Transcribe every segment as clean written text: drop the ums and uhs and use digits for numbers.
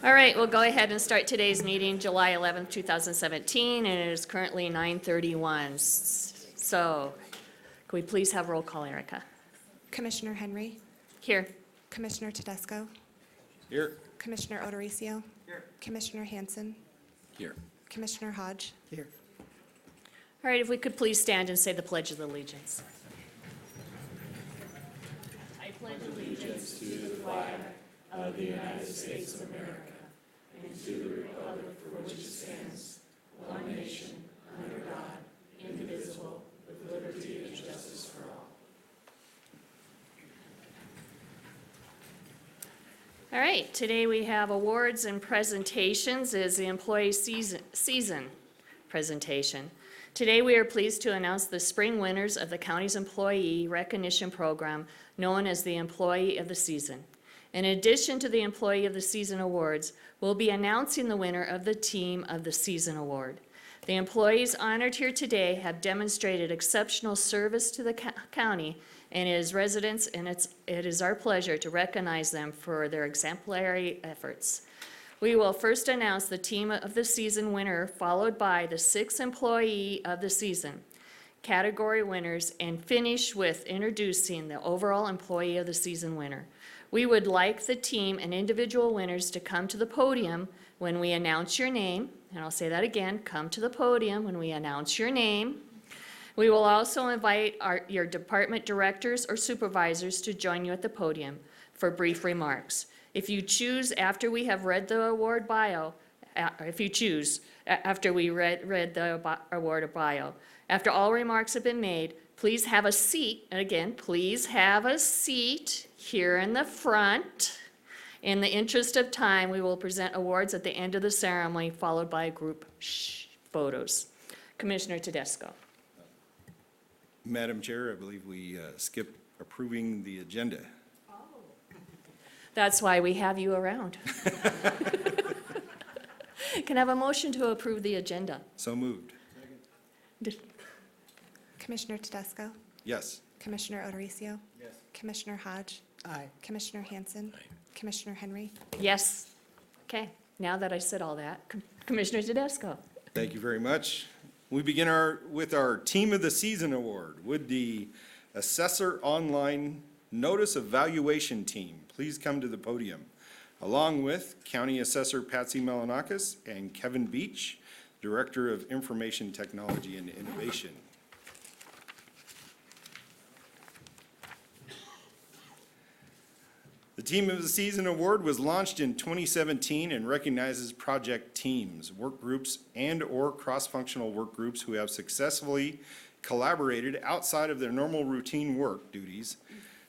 All right, we'll go ahead and start today's meeting, July 11th, 2017, and it is currently 9:31. So, can we please have roll call, Erica? Commissioner Henry, Here. Commissioner Tedesco, Here. Commissioner O'Dorisio, Commissioner Hanson, Here. Commissioner Hodge. Here. All right, if we could please stand and say the Pledge of Allegiance. I pledge allegiance to the flag of the United States of America and to the republic for which it stands, one nation, under God, indivisible, with liberty and justice for all. All right, today we have awards and presentations is the employee season presentation. Today we are pleased to announce the spring winners of the county's employee recognition program known as the Employee of the Season. In addition to the Employee of the Season awards, we'll be announcing the winner of the Team of the Season award. The employees honored here today have demonstrated exceptional service to the county and its residents, and it is our pleasure to recognize them for their exemplary efforts. We will first announce the Team of the Season winner, followed by the 6 Employee of the Season category winners, and finish with introducing the overall Employee of the Season winner. We would like the team and individual winners to come to the podium when we announce your name, and I'll say that again, come to the podium when we announce your name. We will also invite your department directors or supervisors to join you at the podium for brief remarks. If you choose after we have read the award bio, after we read the award bio, after all remarks have been made, please have a seat, and again, please have a seat here in the front. In the interest of time, we will present awards at the end of the ceremony, followed by group photos. Commissioner Tedesco. Madam Chair, I believe we skipped approving the agenda. That's why we have you around. Can I have a motion to approve the agenda? So moved. Commissioner Tedesco, Yes. Commissioner O'Dorisio, Yes. Commissioner Hodge, Aye. Commissioner Hanson, Commissioner Henry. Yes. Okay, now that I said all that, Commissioner Tedesco. Thank you very much. We begin with our Team of the Season award. Would the Assessor Online Notice Evaluation Team please come to the podium, along with County Assessor Patsy Melanakis and Kevin Beach, Director of Information Technology and Innovation. The Team of the Season award was launched in 2017 and recognizes project teams, work groups, and/or cross-functional work groups who have successfully collaborated outside of their normal routine work duties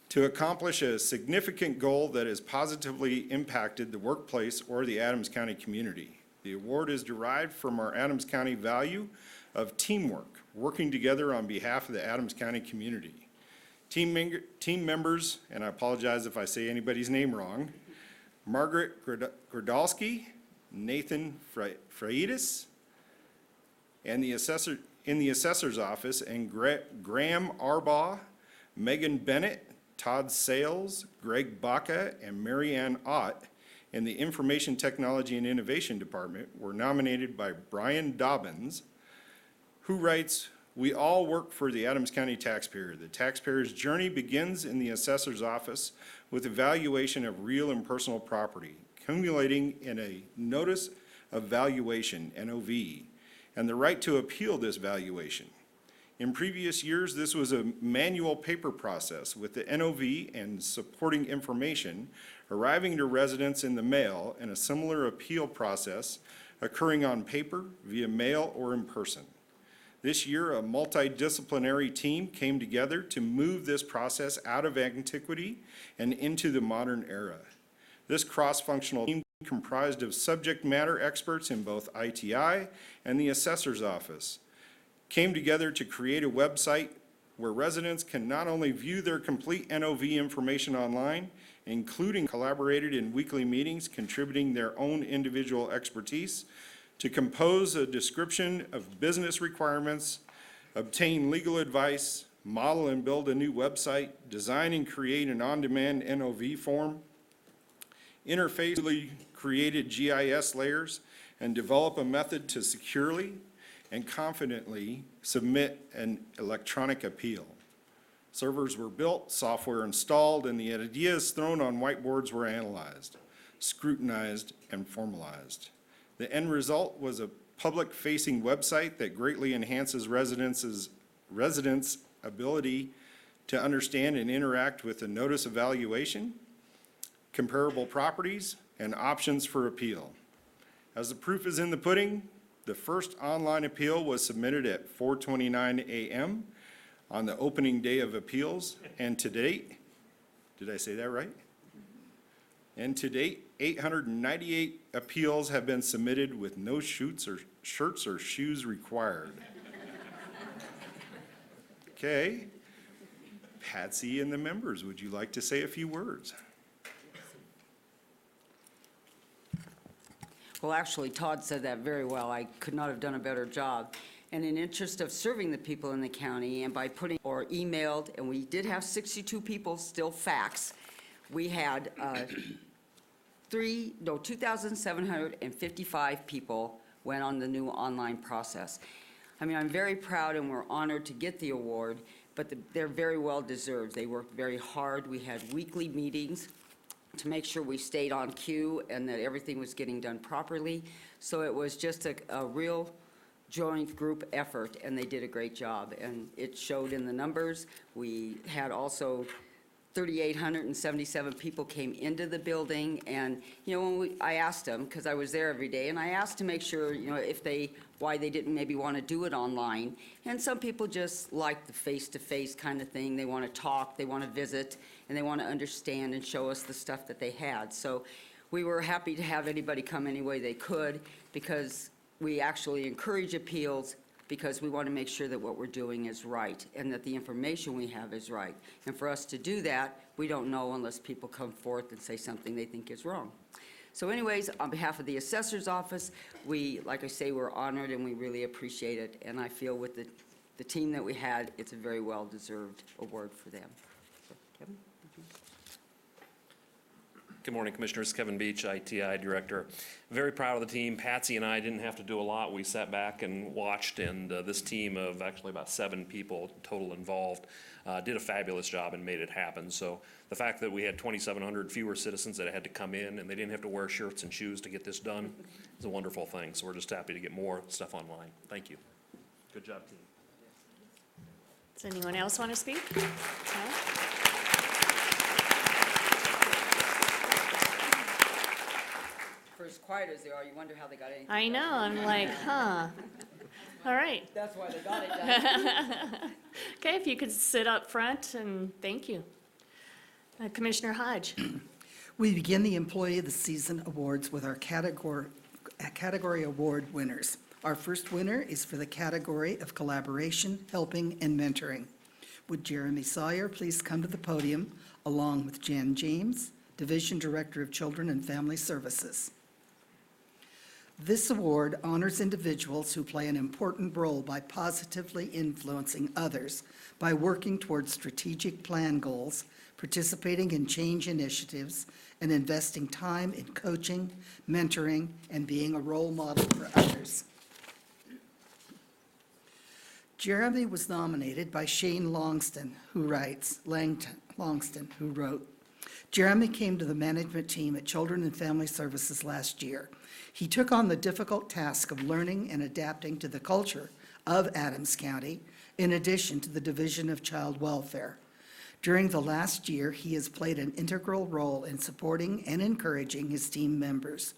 to accomplish a significant goal that has positively impacted the workplace or the Adams County community. The award is derived from our Adams County value of teamwork, working together on behalf of the Adams County community. Team members, and I apologize if I say anybody's name wrong, Margaret Grodalski, Nathan Freitas, and the assessor in the assessor's office, and Graham Arbaugh, Megan Bennett, Todd Sales, Greg Baca, and Marianne Ott in the Information Technology and Innovation Department were nominated by Brian Dobbins, who writes, "We all work for the Adams County taxpayer. The taxpayer's journey begins in the assessor's office with evaluation of real and personal property, accumulating in a notice of valuation, NOV, and the right to appeal this valuation. In previous years, this was a manual paper process with the NOV and supporting information arriving to residents in the mail, and a similar appeal process occurring on paper, via mail, or in person. This year, a multidisciplinary team came together to move this process out of antiquity and into the modern era. This cross-functional team, comprised of subject matter experts in both ITI and the assessor's office, came together to create a website where residents can not only view their complete NOV information online, including collaborated in weekly meetings, contributing their own individual expertise, to compose a description of business requirements, obtain legal advice, model and build a new website, design and create an on-demand NOV form, interfaceably created GIS layers, and develop a method to securely and confidently submit an electronic appeal. Servers were built, software installed, and the ideas thrown on whiteboards were analyzed, scrutinized, and formalized. The end result was a public-facing website that greatly enhances residents' ability to understand and interact with the notice evaluation, comparable properties, and options for appeal. As the proof is in the pudding, the first online appeal was submitted at 4:29 a.m. on the opening day of appeals, and to date, did I say that right? And to date, 898 appeals have been submitted with no shirts or shoes required. Okay. Patsy and the members, would you like to say a few words? Well, actually, Todd said that very well. I could not have done a better job. And in interest of serving the people in the county, and by putting, or emailed, and we did have 62 people still fax, we had 2,755 people went on the new online process. I mean, I'm very proud and we're honored to get the award, but they're very well deserved. They worked very hard. We had weekly meetings to make sure we stayed on cue and that everything was getting done properly. So it was just a real joint group effort, and they did a great job, and it showed in the numbers. We had also 3,877 people came into the building, and, you know, when I asked them, because I was there every day, and I asked to make sure, you know, why they didn't maybe want to do it online. And some people just like the face-to-face kind of thing. They want to talk, they want to visit, and they want to understand and show us the stuff that they had. So we were happy to have anybody come any way they could, because we actually encourage appeals, because we want to make sure that what we're doing is right and that the information we have is right. And for us to do that, we don't know unless people come forth and say something they think is wrong. So anyways, on behalf of the assessor's office, we, like I say, we're honored and we really appreciate it. And I feel with the team that we had, it's a very well-deserved award for them. So, Kevin? Good morning, Commissioners. Kevin Beach, ITI Director. Very proud of the team. Patsy and I didn't have to do a lot. We sat back and watched, and this team of actually about 7 people total involved did a fabulous job and made it happen. So the fact that we had 2,700 fewer citizens that had to come in and they didn't have to wear shirts and shoes to get this done is a wonderful thing. So we're just happy to get more stuff online. Thank you. Good job, team. Does anyone else want to speak? No? For as quiet as they are, you wonder how they got anything. I know, I'm like, huh. All right. That's why they got it done. Okay, if you could sit up front, and thank you. Commissioner Hodge. We begin the Employee of the Season Awards with our category award winners. Our first winner is for the category of Collaboration, Helping, and Mentoring. Would Jeremy Sawyer please come to the podium, along with Jan James, Division Director of Children and Family Services. This award honors individuals who play an important role by positively influencing others by working towards strategic plan goals, participating in change initiatives, and investing time in coaching, mentoring, and being a role model for others. Jeremy was nominated by Shane Longston, who wrote, Jeremy came to the management team at Children and Family Services last year. He took on the difficult task of learning and adapting to the culture of Adams County, in addition to the Division of Child Welfare. During the last year, he has played an integral role in supporting and encouraging his team members.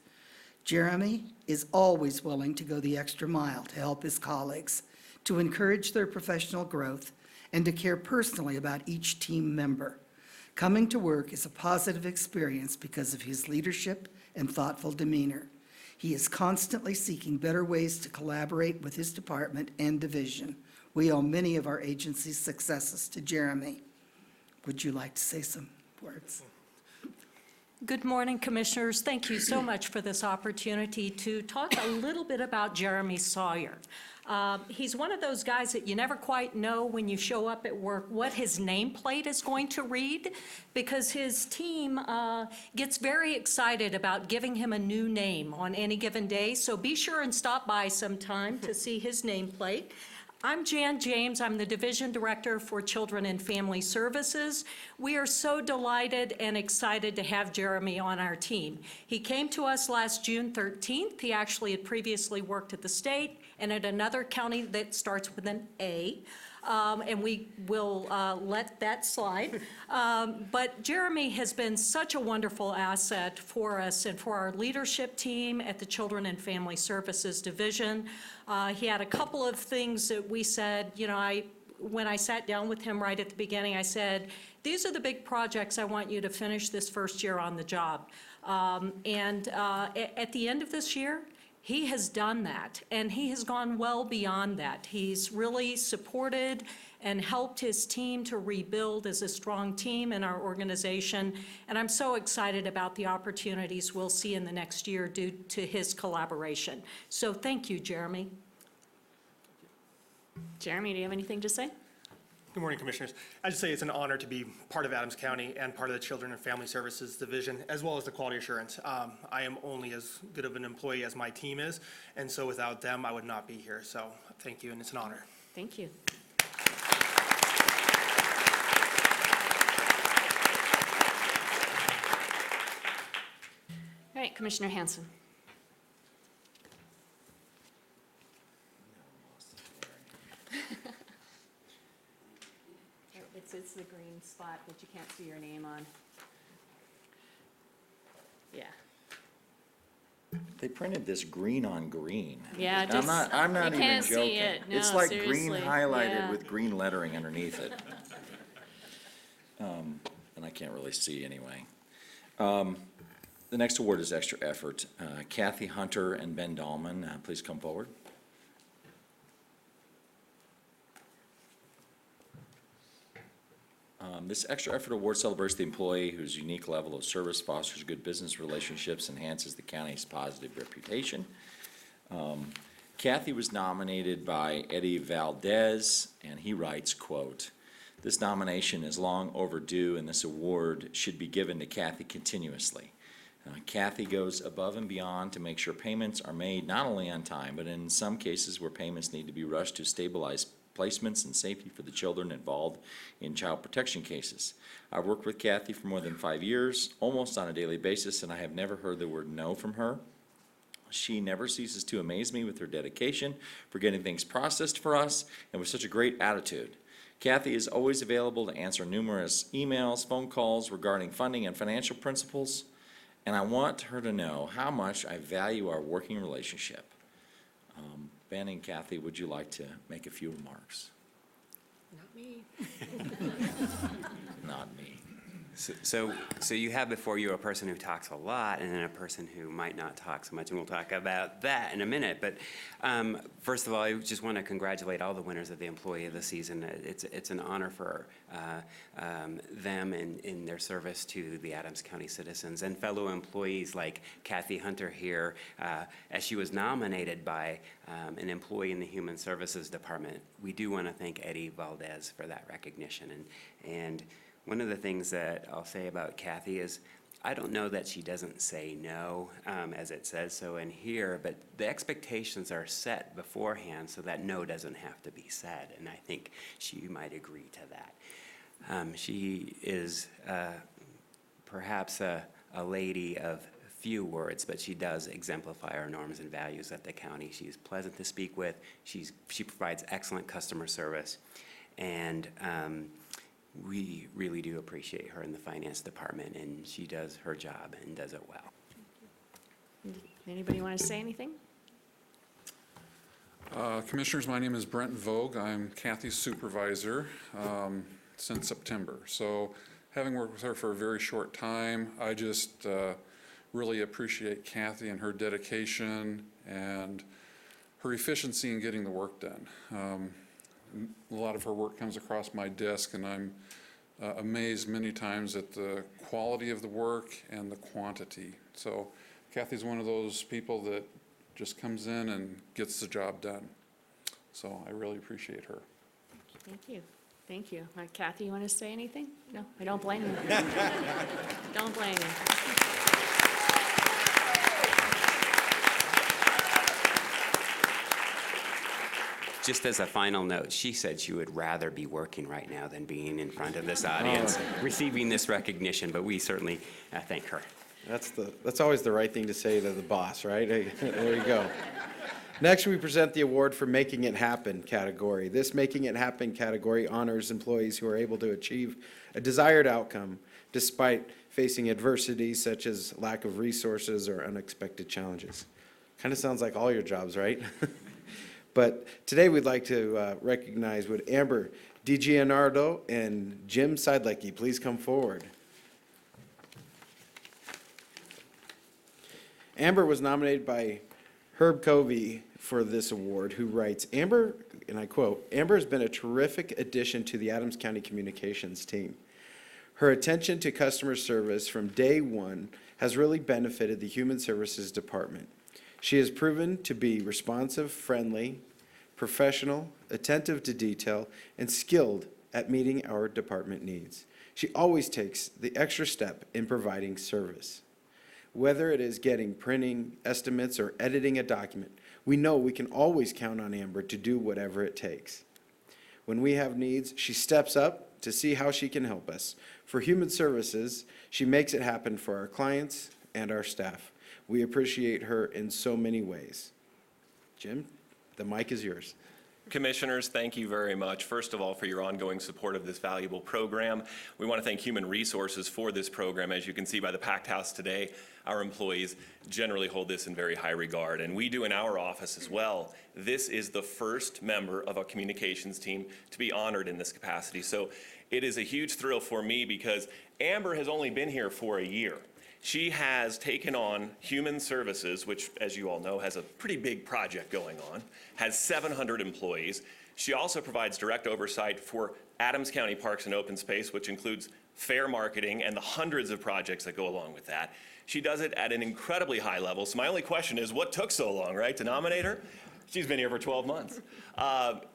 Jeremy is always willing to go the extra mile to help his colleagues, to encourage their professional growth, and to care personally about each team member. Coming to work is a positive experience because of his leadership and thoughtful demeanor. He is constantly seeking better ways to collaborate with his department and division. We owe many of our agency's successes to Jeremy. Would you like to say some words? Good morning, Commissioners. Thank you so much for this opportunity to talk a little bit about Jeremy Sawyer. He's one of those guys that you never quite know when you show up at work what his nameplate is going to read, because his team gets very excited about giving him a new name on any given day. So be sure and stop by sometime to see his nameplate. I'm Jan James. I'm the Division Director for Children and Family Services. We are so delighted and excited to have Jeremy on our team. He came to us last June 13th. He actually had previously worked at the state and at another county that starts with an A. And we will let that slide. But Jeremy has been such a wonderful asset for us and for our leadership team at the Children and Family Services Division. He had a couple of things that we said, when I sat down with him right at the beginning, I said, these are the big projects I want you to finish this first year on the job. At the end of this year, he has done that, and he has gone well beyond that. He's really supported and helped his team to rebuild as a strong team in our organization, and I'm so excited about the opportunities we'll see in the next year due to his collaboration. So thank you, Jeremy. Jeremy, do you have anything to say? Good morning, Commissioners. I just say it's an honor to be part of Adams County and part of the Children and Family Services Division, as well as the Quality Assurance. I am only as good of an employee as my team is, and so without them, I would not be here. So thank you, and it's an honor. Thank you. All right, Commissioner Hanson. It's the green spot that you can't see your name on. Yeah. They printed this green on green. Yeah, I'm not you even can't joking. see it. No, It's like green seriously. highlighted Yeah. with green lettering underneath it. And I can't really see anyway. The next award is extra effort. Kathy Hunter and Ben Dahlman, please come forward. This extra effort award celebrates the employee whose unique level of service fosters good business relationships, enhances the county's positive reputation. Kathy was nominated by Eddie Valdez, and he writes, quote, "This nomination is long overdue, and this award should be given to Kathy continuously. Kathy goes above and beyond to make sure payments are made not only on time, but in some cases where payments need to be rushed to stabilize placements and safety for the children involved in child protection cases. I've worked with Kathy for more than 5 years, almost on a daily basis, and I have never heard the word no from her. She never ceases to amaze me with her dedication for getting things processed for us and with such a great attitude. Kathy is always available to answer numerous emails, phone calls regarding funding and financial principles, and I want her to know how much I value our working relationship." Ben and Kathy, would you like to make a few remarks? Not me. Not me. So you have before you a person who talks a lot and then a person who might not talk so much, and we'll talk about that in a minute. But first of all, I just want to congratulate all the winners of the Employee of the Season. It's an honor for them in their service to the Adams County citizens and fellow employees like Kathy Hunter here, as she was nominated by an employee in the Human Services Department. We do want to thank Eddie Valdez for that recognition. And one of the things that I'll say about Kathy is I don't know that she doesn't say no, as it says so in here, but the expectations are set beforehand so that no doesn't have to be said, and I think she might agree to that. She is perhaps a lady of few words, but she does exemplify our norms and values at the county. She's pleasant to speak with. She provides excellent customer service, and we really do appreciate her in the finance department, and she does her job and does it well. Anybody want to say anything? Commissioners, my name is Brent Vogue. I'm Kathy's supervisor since September. So having worked with her for a very short time, I just really appreciate Kathy and her dedication and her efficiency in getting the work done. A lot of her work comes across my desk, and I'm amazed many times at the quality of the work and the quantity. So Kathy's one of those people that just comes in and gets the job done. So I really appreciate her. Thank you. Thank you. Kathy, you want to say anything? No, I don't blame you. Don't blame you. Just as a final note, she said she would rather be working right now than being in front of this audience, receiving this recognition, but we certainly thank her. That's always the right thing to say to the boss, right? There you go. Next, we present the award for Making It Happen category. This Making It Happen category honors employees who are able to achieve a desired outcome despite facing adversity such as lack of resources or unexpected challenges. Kind of sounds like all your jobs, right? But today we'd like to recognize would Amber DiGianardo and Jim Seidlecki please come forward. Amber was nominated by Herb Covey for this award, who writes, Amber, and I quote, Amber has been a terrific addition to the Adams County Communications team. Her attention to customer service from day one has really benefited the Human Services Department. She has proven to be responsive, friendly, professional, attentive to detail, and skilled at meeting our department needs. She always takes the extra step in providing service. Whether it is getting printing estimates or editing a document, we know we can always count on Amber to do whatever it takes. When we have needs, she steps up to see how she can help us. For Human Services, she makes it happen for our clients and our staff. We appreciate her in so many ways. Jim, the mic is yours. Commissioners, thank you very much, first of all, for your ongoing support of this valuable program. We want to thank Human Resources for this program. As you can see by the packed house today, our employees generally hold this in very high regard, and we do in our office as well. This is the first member of a communications team to be honored in this capacity. So it is a huge thrill for me because Amber has only been here for a year. She has taken on Human Services, which, as you all know, has a pretty big project going on, has 700 employees. She also provides direct oversight for Adams County Parks and Open Space, which includes fair marketing and the hundreds of projects that go along with that. She does it at an incredibly high level. So my only question is, what took so long, right, to nominate her? She's been here for 12 months.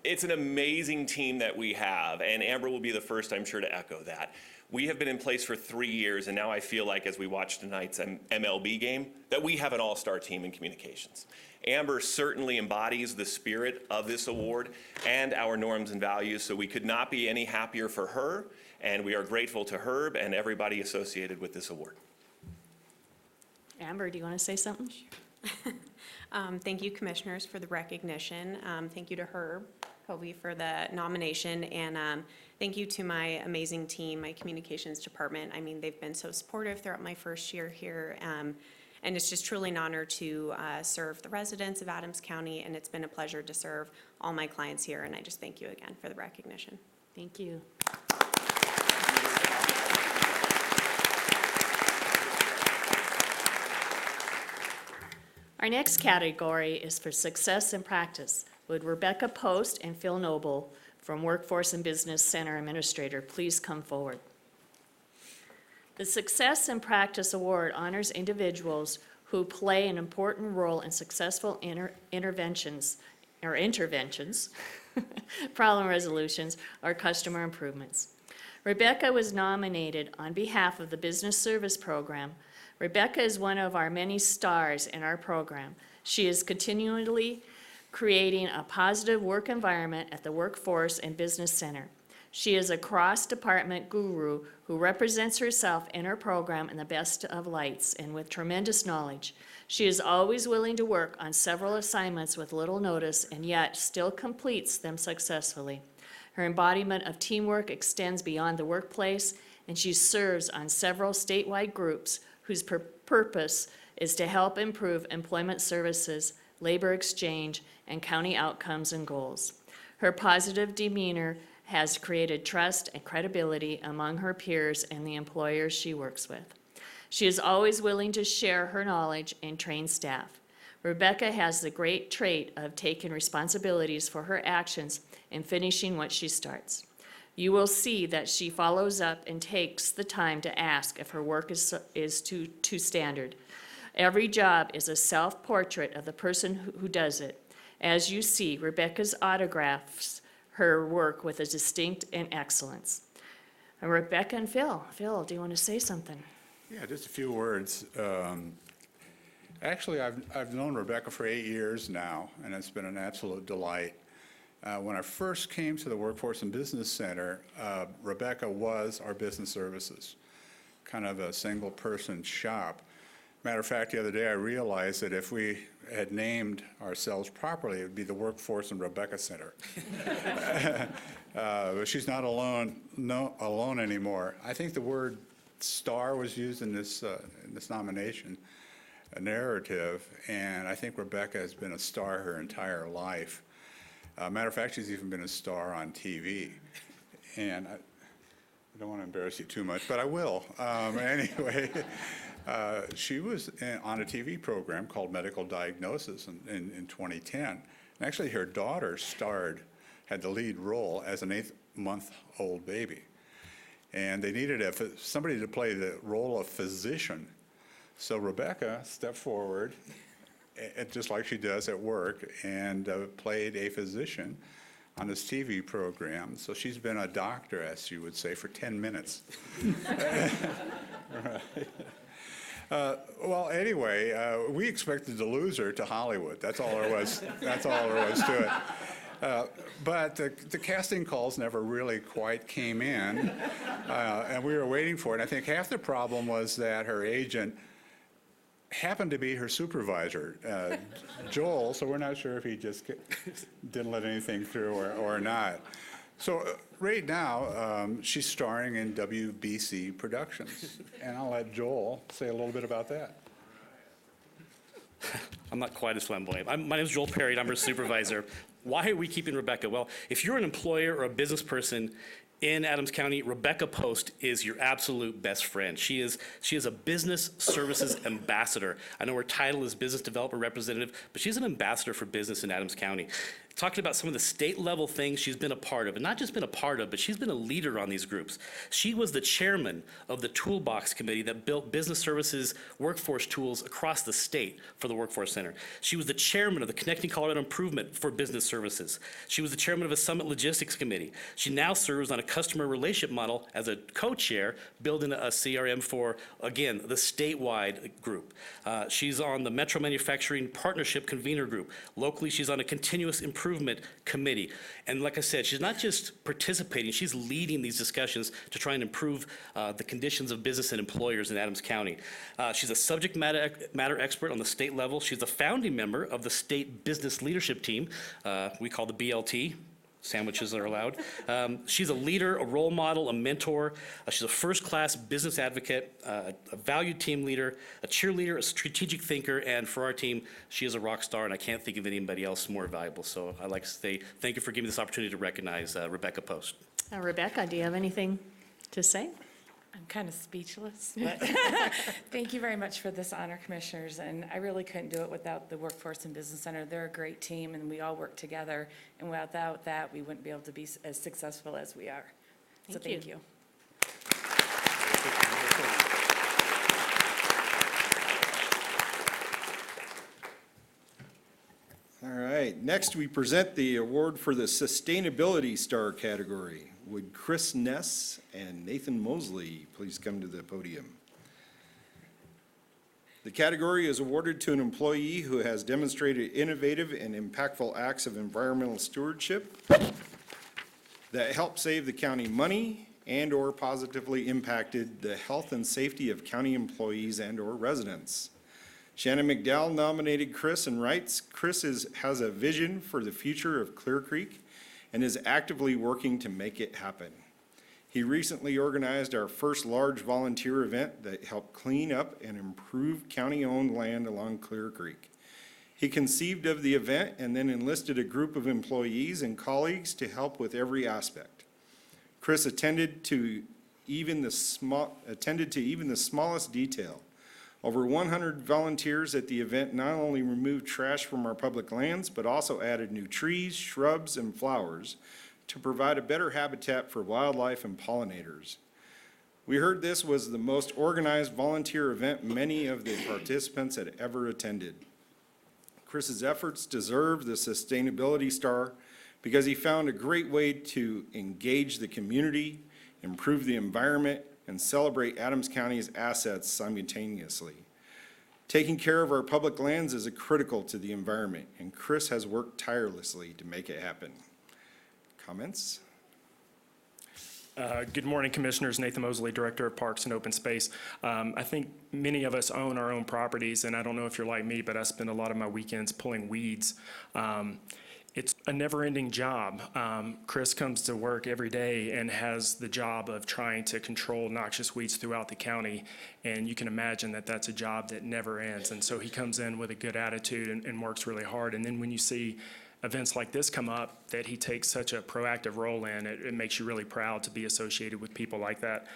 It's an amazing team that we have, and Amber will be the first, I'm sure, to echo that. We have been in place for 3 years, and now I feel like, as we watch tonight's MLB game, that we have an all-star team in communications. Amber certainly embodies the spirit of this award and our norms and values, so we could not be any happier for her, and we are grateful to Herb and everybody associated with this award. Amber, do you want to say something? Thank you, Commissioners, for the recognition. Thank you to Herb Covey for the nomination, and thank you to my amazing team, my communications department. I mean, they've been so supportive throughout my first year here, and it's just truly an honor to serve the residents of Adams County, and it's been a pleasure to serve all my clients here, and I just thank you again for the recognition. Thank you. Our next category is for Success in Practice. Would Rebecca Post and Phil Noble from Workforce and Business Center Administrator please come forward? The Success in Practice Award honors individuals who play an important role in successful interventions, problem resolutions, or customer improvements. Rebecca was nominated on behalf of the Business Service Program. Rebecca is one of our many stars in our program. She is continually creating a positive work environment at the Workforce and Business Center. She is a cross-department guru who represents herself in her program in the best of lights and with tremendous knowledge. She is always willing to work on several assignments with little notice and yet still completes them successfully. Her embodiment of teamwork extends beyond the workplace, and she serves on several statewide groups whose purpose is to help improve employment services, labor exchange, and county outcomes and goals. Her positive demeanor has created trust and credibility among her peers and the employers she works with. She is always willing to share her knowledge and train staff. Rebecca has the great trait of taking responsibilities for her actions and finishing what she starts. You will see that she follows up and takes the time to ask if her work is to standard. Every job is a self-portrait of the person who does it. As you see, Rebecca's autographs her work with a distinct and excellence. And Rebecca and Phil. Phil, do you want to say something? Yeah, just a few words. Actually, I've known Rebecca for 8 years now, and it's been an absolute delight. When I first came to the Workforce and Business Center, Rebecca was our business services, kind of a single-person shop. Matter of fact, the other day I realized that if we had named ourselves properly, it would be the Workforce and Rebecca Center. But she's not alone anymore. I think the word star was used in this nomination, a narrative, and I think Rebecca has been a star her entire life. Matter of fact, she's even been a star on TV. And I don't want to embarrass you too much, but I will. Anyway, she was on a TV program called Medical Diagnosis in 2010. And actually, her daughter had the lead role as an 8-month-old baby. And they needed somebody to play the role of physician. So Rebecca stepped forward, just like she does at work, and played a physician on this TV program. So she's been a doctor, as you would say, for 10 minutes. Well, anyway, we expected to lose her to Hollywood. That's all there was. That's all there was to it. But the casting calls never really quite came in, and we were waiting for it. And I think half the problem was that her agent happened to be her supervisor, Joel, so we're not sure if he just didn't let anything through or not. So right now, she's starring in WBC Productions, and I'll let Joel say a little bit about that. I'm not quite as flamboyant. My name is Joel Perry, and I'm her supervisor. Why are we keeping Rebecca? Well, if you're an employer or a business person in Adams County, Rebecca Post is your absolute best friend. She is a business services ambassador. I know her title is business developer representative, but she's an ambassador for business in Adams County. Talking about some of the state level things she's been a part of, and not just been a part of, but she's been a leader on these groups. She was the chairman of the Toolbox Committee that built business services workforce tools across the state for the Workforce Center. She was the chairman of the Connecting Colorado Improvement for Business Services. She was the chairman of a Summit Logistics Committee. She now serves on a customer relationship model as a co-chair, building a CRM for, again, the statewide group. She's on the Metro Manufacturing Partnership Convener Group. Locally, she's on a continuous improvement committee. And like I said, she's not just participating, she's leading these discussions to try and improve the conditions of business and employers in Adams County. She's a subject matter expert on the state level. She's a founding member of the state business leadership team, we call the BLT. Sandwiches are allowed. She's a leader, a role model, a mentor. She's a first-class business advocate, a valued team leader, a cheerleader, a strategic thinker, and for our team, she is a rock star, and I can't think of anybody else more valuable. So I'd like to say thank you for giving me this opportunity to recognize Rebecca Post. Rebecca, do you have anything to say? I'm kind of speechless, but thank you very much for this honor, Commissioners, and I really couldn't do it without the Workforce and Business Center. They're a great team, and we all work together, and without that, we wouldn't be able to be as successful as we are. So thank you. All right, next we present the award for the Sustainability Star category. Would Chris Ness and Nathan Mosley please come to the podium? The category is awarded to an employee who has demonstrated innovative and impactful acts of environmental stewardship that help save the county money and/or positively impacted the health and safety of county employees and/or residents. Shannon McDowell nominated Chris and writes, Chris has a vision for the future of Clear Creek and is actively working to make it happen. He recently organized our first large volunteer event that helped clean up and improve county-owned land along Clear Creek. He conceived of the event and then enlisted a group of employees and colleagues to help with every aspect. Chris attended to even the smallest detail. Over 100 volunteers at the event not only removed trash from our public lands, but also added new trees, shrubs, and flowers to provide a better habitat for wildlife and pollinators. We heard this was the most organized volunteer event many of the participants had ever attended. Chris's efforts deserve the Sustainability Star because he found a great way to engage the community, improve the environment, and celebrate Adams County's assets simultaneously. Taking care of our public lands is critical to the environment, and Chris has worked tirelessly to make it happen. Comments? Good morning, Commissioners. Nathan Mosley, Director of Parks and Open Space. I think many of us own our own properties, and I don't know if you're like me, but I spend a lot of my weekends pulling weeds. It's a never-ending job. Chris comes to work every day and has the job of trying to control noxious weeds throughout the county, and you can imagine that that's a job that never ends. And so he comes in with a good attitude and works really hard. And then when you see events like this come up, that he takes such a proactive role in, it makes you really proud to be associated with people like that.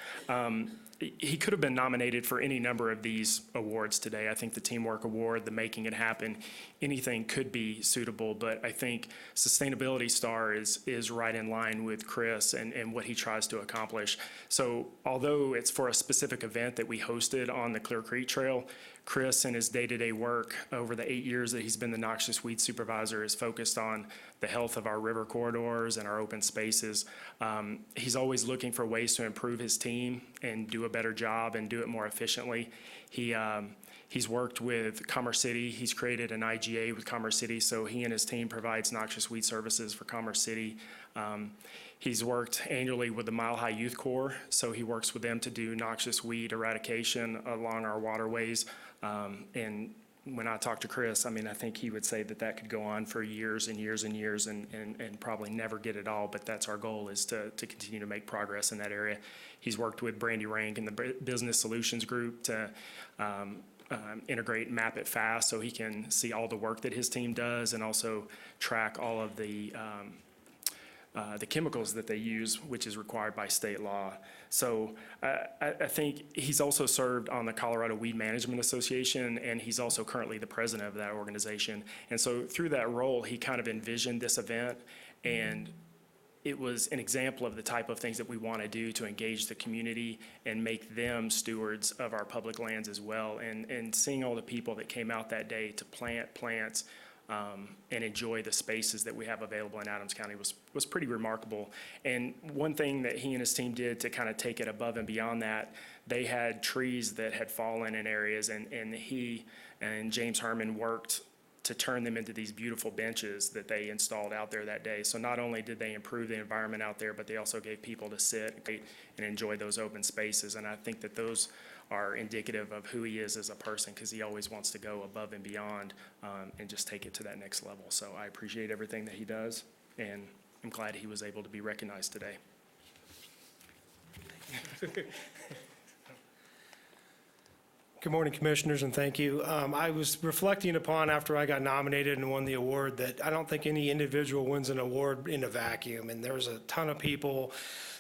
He could have been nominated for any number of these awards today. I think the Teamwork Award, the Making It Happen, anything could be suitable, but I think Sustainability Star is right in line with Chris and what he tries to accomplish. So although it's for a specific event that we hosted on the Clear Creek Trail, Chris in his day-to-day work over the 8 years that he's been the noxious weed supervisor is focused on the health of our river corridors and our open spaces. He's always looking for ways to improve his team and do a better job and do it more efficiently. He's worked with Commerce City. He's created an IGA with Commerce City, so he and his team provides noxious weed services for Commerce City. He's worked annually with the Mile High Youth Corps, so he works with them to do noxious weed eradication along our waterways. And when I talk to Chris, I mean, I think he would say that that could go on for years and years and years and probably never get it all, but that's our goal, is to continue to make progress in that area. He's worked with Brandy Rank and the Business Solutions Group to integrate and map it fast so he can see all the work that his team does and also track all of the chemicals that they use, which is required by state law. So I think he's also served on the Colorado Weed Management Association, and he's also currently the president of that organization. And so through that role, he kind of envisioned this event, and it was an example of the type of things that we want to do to engage the community and make them stewards of our public lands as well. And seeing all the people that came out that day to plant plants and enjoy the spaces that we have available in Adams County was pretty remarkable. And one thing that he and his team did to kind of take it above and beyond that, they had trees that had fallen in areas, and he and James Herman worked to turn them into these beautiful benches that they installed out there that day. So not only did they improve the environment out there, but they also gave people to sit and enjoy those open spaces. And I think that those are indicative of who he is as a person, because he always wants to go above and beyond and just take it to that next level. So I appreciate everything that he does, and I'm glad he was able to be recognized today. Good morning, Commissioners, and thank you. I was reflecting upon, after I got nominated and won the award, that I don't think any individual wins an award in a vacuum, and there was a ton of people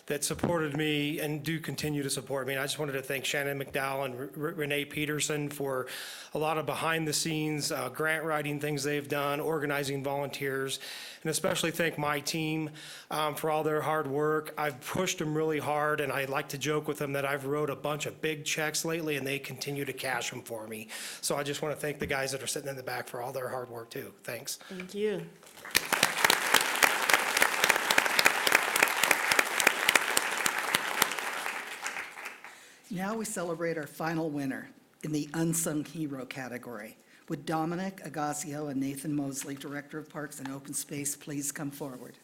that supported me and do continue to support me. And I just wanted to thank Shannon McDowell and Renee Peterson for a lot of behind-the-scenes grant writing things they've done, organizing volunteers, and especially thank my team for all their hard work. I've pushed them really hard, and I like to joke with them that I've wrote a bunch of big checks lately, and they continue to cash them for me. So I just want to thank the guys that are sitting in the back for all their hard work, too. Thanks. Thank you. Now we celebrate our final winner in the Unsung Hero category. Would Dominic Agasio and Nathan Mosley, Director of Parks and Open Space, please come forward?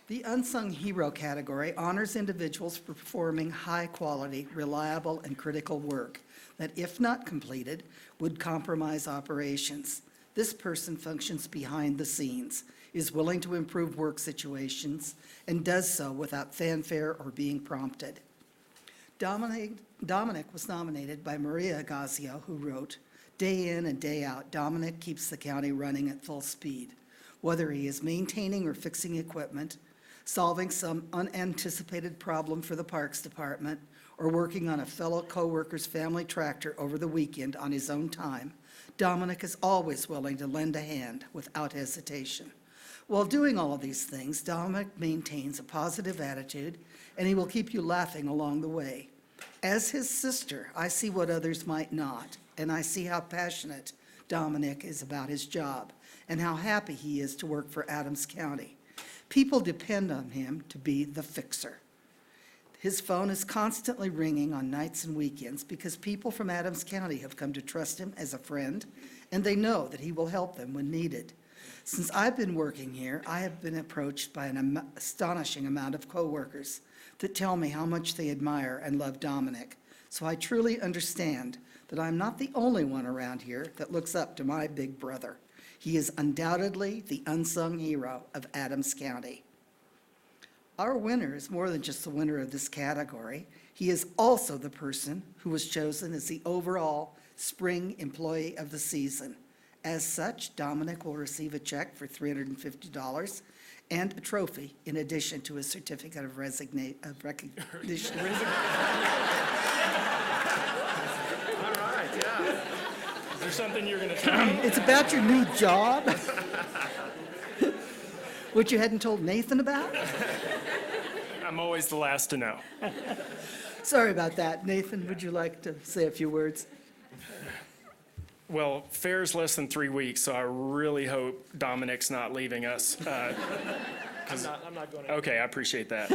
The Unsung Hero category honors individuals for performing high-quality, reliable, and critical work that, if not completed, would compromise operations. This person functions behind the scenes, is willing to improve work situations, and does so without fanfare or being prompted. Dominic was nominated by Maria Agasio, who wrote, "Day in and day out, Dominic keeps the county running at full speed. Whether he is maintaining or fixing equipment, solving some unanticipated problem for the Parks Department, or working on a fellow coworker's family tractor over the weekend on his own time, Dominic is always willing to lend a hand without hesitation. While doing all of these things, Dominic maintains a positive attitude, and he will keep you laughing along the way. As his sister, I see what others might not, and I see how passionate Dominic is about his job and how happy he is to work for Adams County. People depend on him to be the fixer. His phone is constantly ringing on nights and weekends because people from Adams County have come to trust him as a friend, and they know that he will help them when needed. Since I've been working here, I have been approached by an astonishing amount of coworkers that tell me how much they admire and love Dominic. So I truly understand that I'm not the only one around here that looks up to my big brother. He is undoubtedly the unsung hero of Adams County. Our winner is more than just the winner of this category. He is also the person who was chosen as the overall Spring Employee of the Season. As such, Dominic will receive a check for $350 and a trophy in addition to a certificate of recognition. All right, yeah. Is there something you're going to tell me? It's about your new job, which you hadn't told Nathan about? I'm always the last to know. Sorry about that. Nathan, would you like to say a few words? Well, fair's less than 3 weeks, so I really hope Dominic's not leaving us. I'm not going to. Okay, I appreciate that.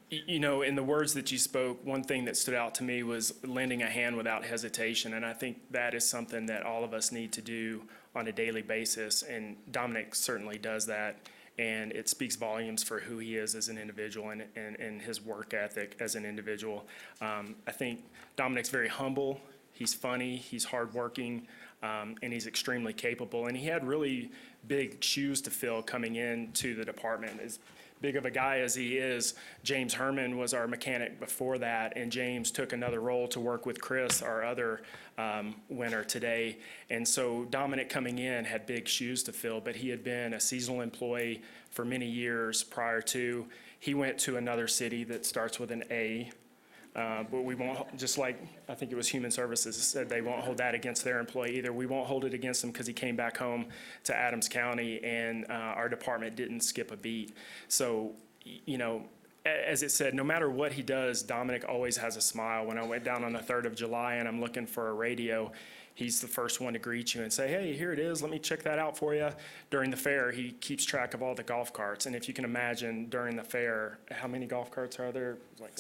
You know, in the words that you spoke, one thing that stood out to me was lending a hand without hesitation, and I think that is something that all of us need to do on a daily basis, and Dominic certainly does that, and it speaks volumes for who he is as an individual and his work ethic as an individual. I think Dominic's very humble. He's funny, he's hardworking, and he's extremely capable. And he had really big shoes to fill coming into the department. As big of a guy as he is, James Herman was our mechanic before that, and James took another role to work with Chris, our other winner today. And so Dominic coming in had big shoes to fill, but he had been a seasonal employee for many years prior to. He went to another city that starts with an A. But we won't, just like I think it was Human Services said, they won't hold that against their employee either. We won't hold it against him because he came back home to Adams County and our department didn't skip a beat. So, you know, as it said, no matter what he does, Dominic always has a smile. When I went down on the 3rd of July and I'm looking for a radio, he's the first one to greet you and say, hey, here it is, let me check that out for you. During the fair, he keeps track of all the golf carts. And if you can imagine during the fair, how many golf carts are there? Like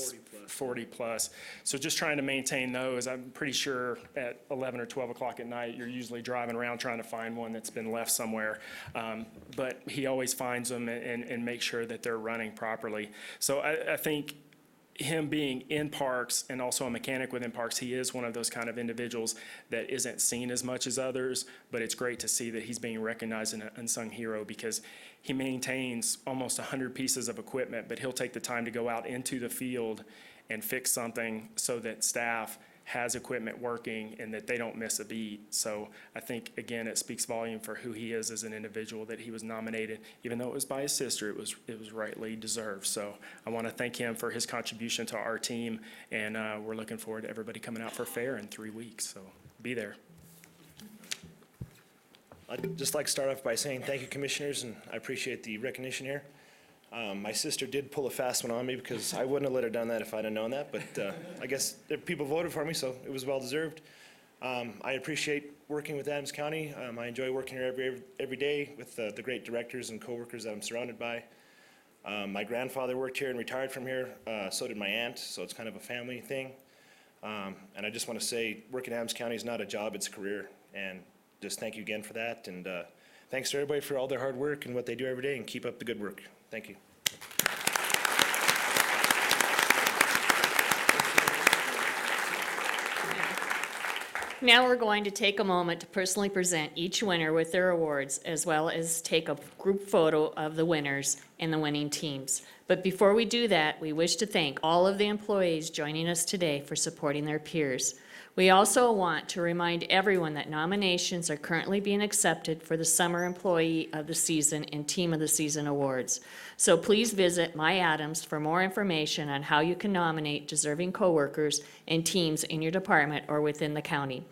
40 plus. So just trying to maintain those. I'm pretty sure at 11 or 12 o'clock at night, you're usually driving around trying to find one that's been left somewhere. But he always finds them and makes sure that they're running properly. So I think him being in parks and also a mechanic within parks, he is one of those kind of individuals that isn't seen as much as others, but it's great to see that he's being recognized as an unsung hero because he maintains almost 100 pieces of equipment, but he'll take the time to go out into the field and fix something so that staff has equipment working and that they don't miss a beat. So I think, again, it speaks volume for who he is as an individual that he was nominated. Even though it was by his sister, it was rightly deserved. So I want to thank him for his contribution to our team, and we're looking forward to everybody coming out for fair in 3 weeks. So be there. I'd just like to start off by saying thank you, commissioners, and I appreciate the recognition here. My sister did pull a fast one on me because I wouldn't have let her done that if I'd have known that, but I guess people voted for me, so it was well-deserved. I appreciate working with Adams County. I enjoy working here every day with the great directors and coworkers that I'm surrounded by. My grandfather worked here and retired from here, so did my aunt, so it's kind of a family thing. And I just want to say, working at Adams County is not a job, it's a career, and just thank you again for that, and thanks to everybody for all their hard work and what they do every day, and keep up the good work. Thank you. Now we're going to take a moment to personally present each winner with their awards, as well as take a group photo of the winners and the winning teams. But before we do that, we wish to thank all of the employees joining us today for supporting their peers. We also want to remind everyone that nominations are currently being accepted for the Summer Employee of the Season and Team of the Season awards. So please visit My Adams for more information on how you can nominate deserving coworkers and teams in your department or within the county.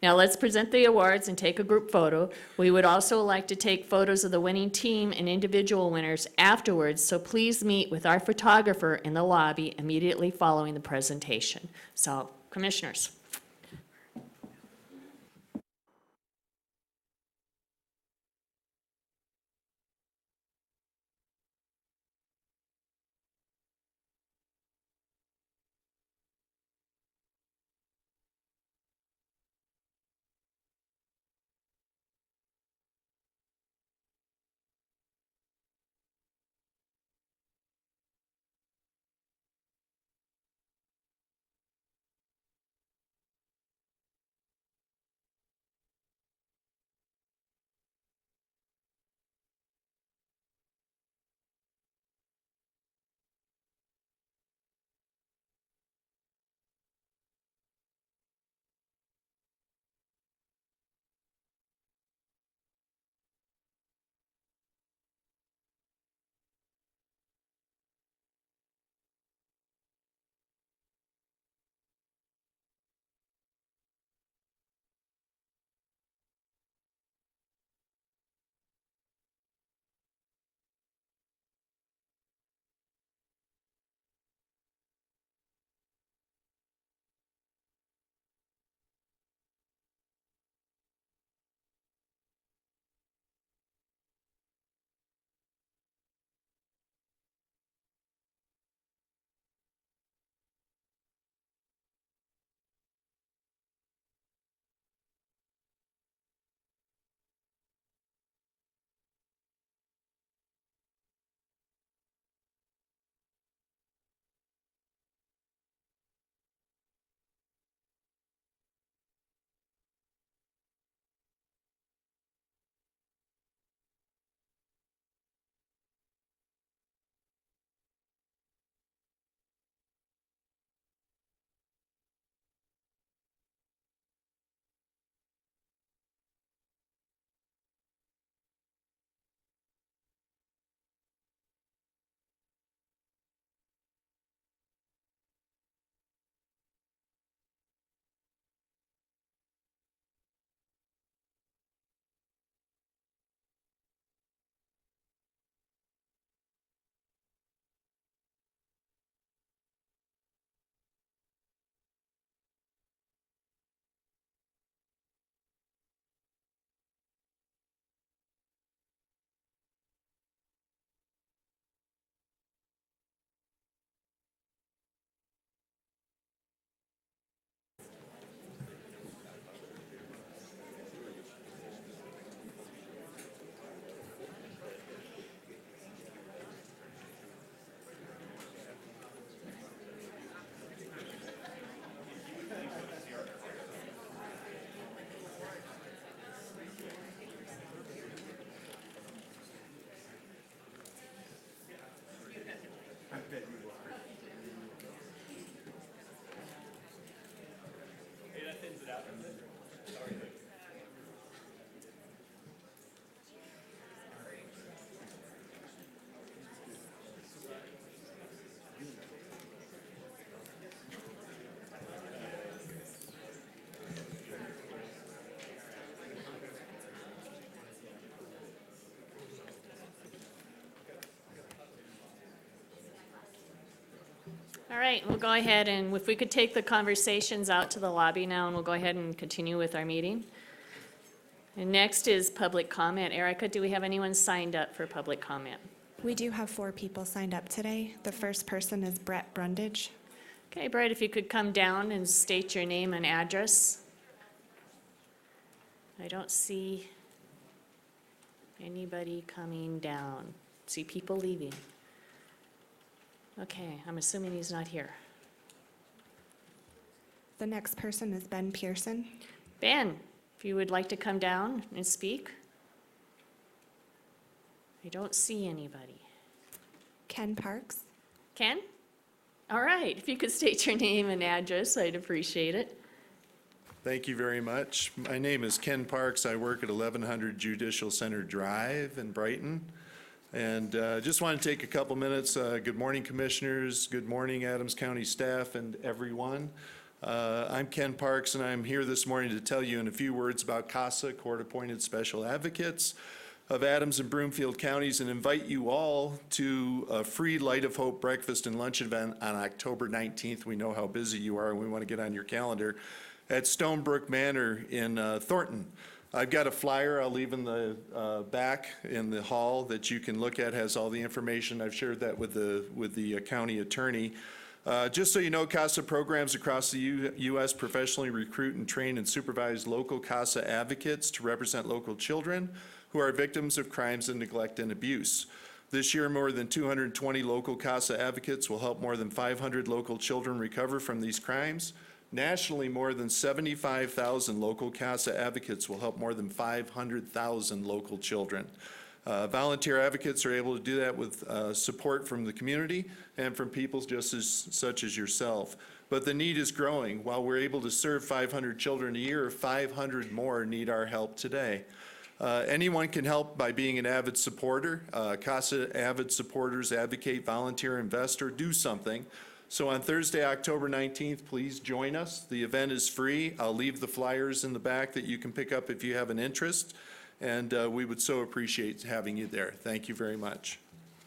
Now let's present the awards and take a group photo. We would also like to take photos of the winning team and individual winners afterwards, so please meet with our photographer in the lobby immediately following the presentation. So, commissioners. All right, we'll go ahead and if we could take the conversations out to the lobby now, and we'll go ahead and continue with our meeting. And next is public comment. Erica, do we have anyone signed up for public comment? We do have 4 people signed up today. The first person is Brett Brundage. Okay, Brett, if you could come down and state your name and address. I don't see anybody coming down. See people leaving. Okay, I'm assuming he's not here. The next person is Ben Pearson. Ben, if you would like to come down and speak. I don't see anybody. Ken Parks. Ken? All right, if you could state your name and address, I'd appreciate it. Thank you very much. My name is Ken Parks. I work at 1100 Judicial Center Drive in Brighton. And just want to take a couple minutes. Good morning, commissioners. Good morning, Adams County staff and everyone. I'm Ken Parks, and I'm here this morning to tell you in a few words about CASA, Court-Appointed Special Advocates of Adams and Broomfield counties, and invite you all to a free Light of Hope breakfast and lunch event on October 19th. We know how busy you are, and we want to get on your calendar at Stonebrook Manor in Thornton. I've got a flyer I'll leave in the back in the hall that you can look at, has all the information. I've shared that with the county attorney. Just so you know, CASA programs across the U.S. professionally recruit and train and supervise local CASA advocates to represent local children who are victims of crimes and neglect and abuse. This year, more than 220 local CASA advocates will help more than 500 local children recover from these crimes. Nationally, more than 75,000 local CASA advocates will help more than 500,000 local children. Volunteer advocates are able to do that with support from the community and from people such as yourself. But the need is growing. While we're able to serve 500 children a year, 500 more need our help today. Anyone can help by being an avid supporter. CASA avid supporters advocate, volunteer, invest, or do something. So on Thursday, October 19th, please join us. The event is free. I'll leave the flyers in the back that you can pick up if you have an interest. And we would so appreciate having you there. Thank you very much.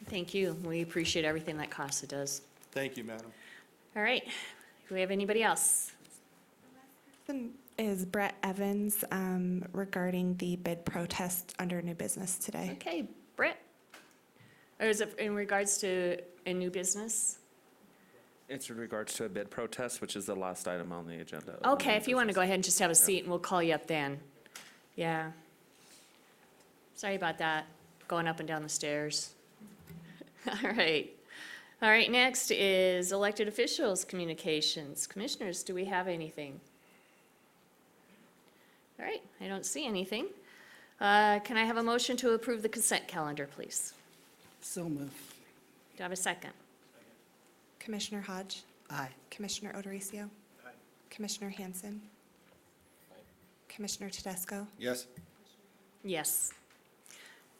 Thank you. We appreciate everything that CASA does. Thank you, madam. All right, do we have anybody else? Is Brett Evans regarding the bid protest under new business today. Okay, Brett? Or is it in regards to a new business? It's in regards to a bid protest, which is the last item on the agenda. Okay, if you want to go ahead and just have a seat, and we'll call you up then. Yeah. Sorry about that, going up and down the stairs. All right. All right, next is elected officials' communications. Commissioners, do we have anything? All right, I don't see anything. Can I have a motion to approve the consent calendar, please? So moved. Do I have a second? Commissioner Hodge. Aye. Commissioner O'Dorisio. Commissioner Hanson. Commissioner Tedesco. Yes. Yes.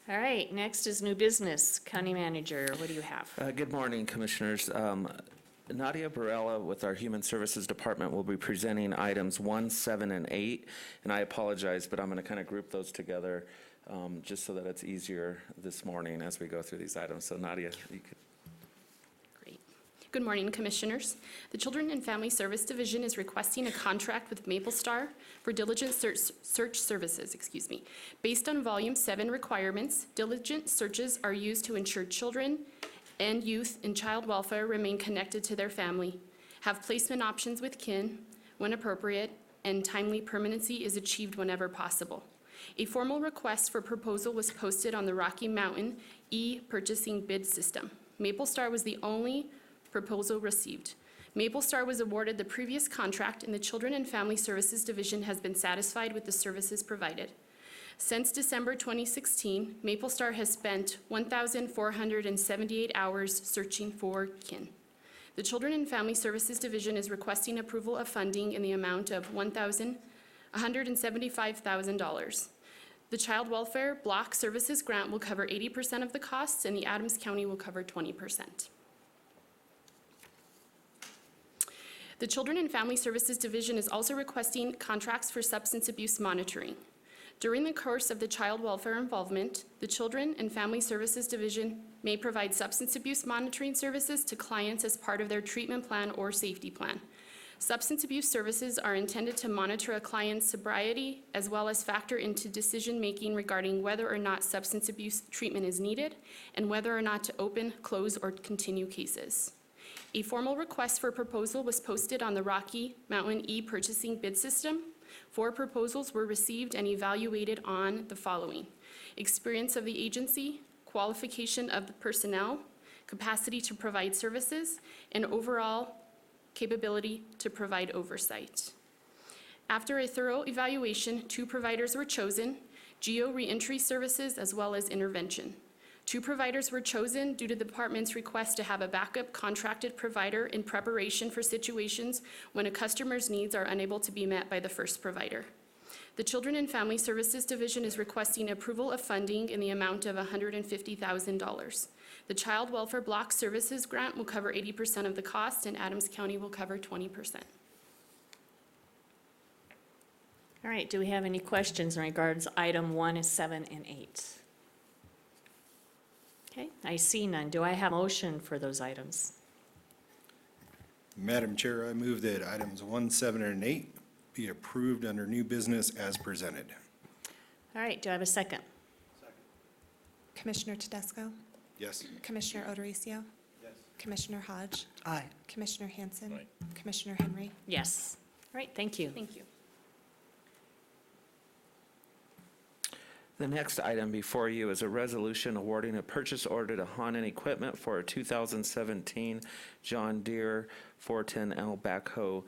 All right, next is new business. County Manager, what do you have? Good morning, Commissioners. Nadia Barella with our Human Services Department will be presenting items 1, 7, and 8. And I apologize, but I'm going to kind of group those together just so that it's easier this morning as we go through these items. So Nadia, you could. Good morning, Commissioners. The Children and Family Service Division is requesting a contract with MapleStar for diligent search services, Based on Volume 7 requirements, diligent searches are used to ensure children and youth in child welfare remain connected to their family, have placement options with kin when appropriate, and timely permanency is achieved whenever possible. A formal request for proposal was posted on the Rocky Mountain e-purchasing bid system. MapleStar was the only proposal received. MapleStar was awarded the previous contract, and the Children and Family Services Division has been satisfied with the services provided. Since December 2016, MapleStar has spent 1,478 hours searching for kin. The Children and Family Services Division is requesting approval of funding in the amount of $175,000. The Child Welfare Block Services Grant will cover 80% of the costs, and the Adams County will cover 20%. The Children and Family Services Division is also requesting contracts for substance abuse monitoring. During the course of the child welfare involvement, the Children and Family Services Division may provide substance abuse monitoring services to clients as part of their treatment plan or safety plan. Substance abuse services are intended to monitor a client's sobriety as well as factor into decision-making regarding whether or not substance abuse treatment is needed and whether or not to open, close, or continue cases. A formal request for proposal was posted on the Rocky Mountain e-purchasing bid system. 4 proposals were received and evaluated on the following: experience of the agency, qualification of the personnel, capacity to provide services, and overall capability to provide oversight. After a thorough evaluation, 2 providers were chosen: Geo Reentry Services as well as Intervention. 2 providers were chosen due to the department's request to have a backup contracted provider in preparation for situations when a customer's needs are unable to be met by the first provider. The Children and Family Services Division is requesting approval of funding in the amount of $150,000. The Child Welfare Block Services Grant will cover 80% of the cost, and Adams County will cover 20%. All right, do we have any questions in regards to item 1, 7, and 8? Okay, I see none. Do I have a motion for those items? Madam Chair, I move that items 1, 7, and 8 be approved under new business as presented. All right, do I have a second? Commissioner Tedesco? Yes. Commissioner O'Dorisio? Yes. Commissioner Hodge? Aye. Commissioner Hanson? Commissioner Henry? Yes. All right, thank you. Thank you. The next item before you is a resolution awarding a purchase order to Hanan Equipment for a 2017 John Deere 410L backhoe.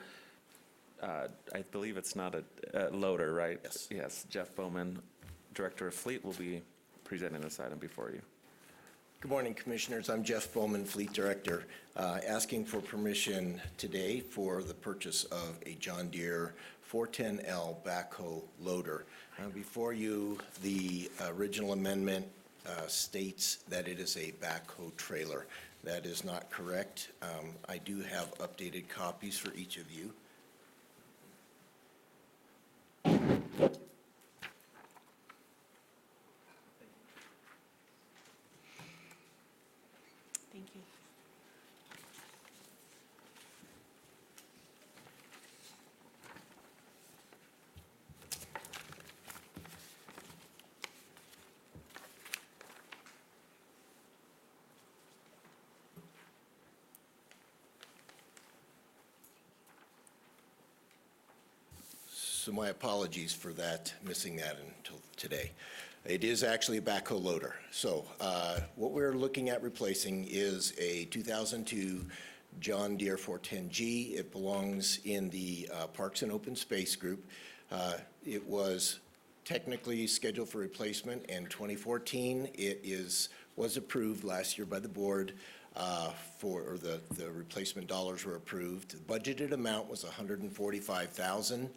I believe it's not a loader, right? Yes. Yes, Jeff Bowman, Director of Fleet, will be presenting this item before you. Good morning, Commissioners. I'm Jeff Bowman, Fleet Director, asking for permission today for the purchase of a John Deere 410L backhoe loader. Before you, the original amendment states that it is a backhoe trailer. That is not correct. I do have updated copies for each of you. Thank you. So my apologies for that, missing that until today. It is actually a backhoe loader. So what we're looking at replacing is a 2002 John Deere 410G. It belongs in the Parks and Open Space group. It was technically scheduled for replacement in 2014. It was approved last year by the board for the replacement dollars were approved. The budgeted amount was $145,000.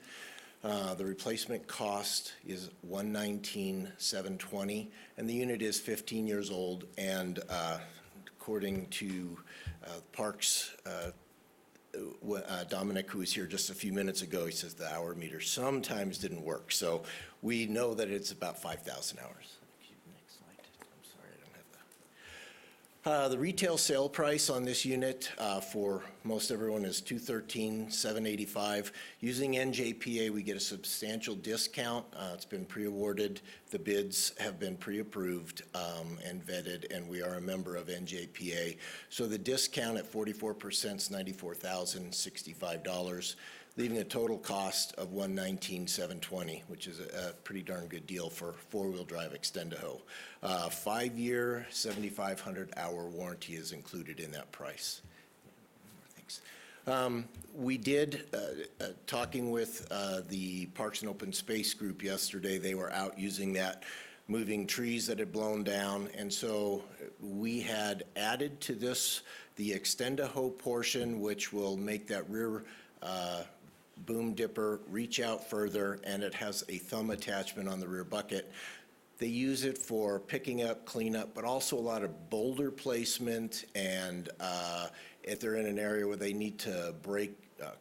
The replacement cost is $119,720, and the unit is 15 years old. And according to Parks, Dominic, who was here just a few minutes ago, he says the hour meter sometimes didn't work. So we know that it's about 5,000 hours. Next slide. I'm sorry, I don't have that. The retail sale price on this unit for most everyone is $213,785. Using NJPA, we get a substantial discount. It's been pre-awarded. The bids have been pre-approved and vetted, and we are a member of NJPA. So the discount at 44% is $94,065, leaving a total cost of $119,720, which is a pretty darn good deal for four-wheel drive Extend-A-Hoe. 5-year, 7,500-hour warranty is included in that price. Thanks. We did, talking with the Parks and Open Space group yesterday, they were out using that, moving trees that had blown down, and so we had added to this the Extend-A-Hoe portion, which will make that rear boom dipper reach out further, and it has a thumb attachment on the rear bucket. They use it for picking up, cleanup, but also a lot of boulder placement, and if they're in an area where they need to break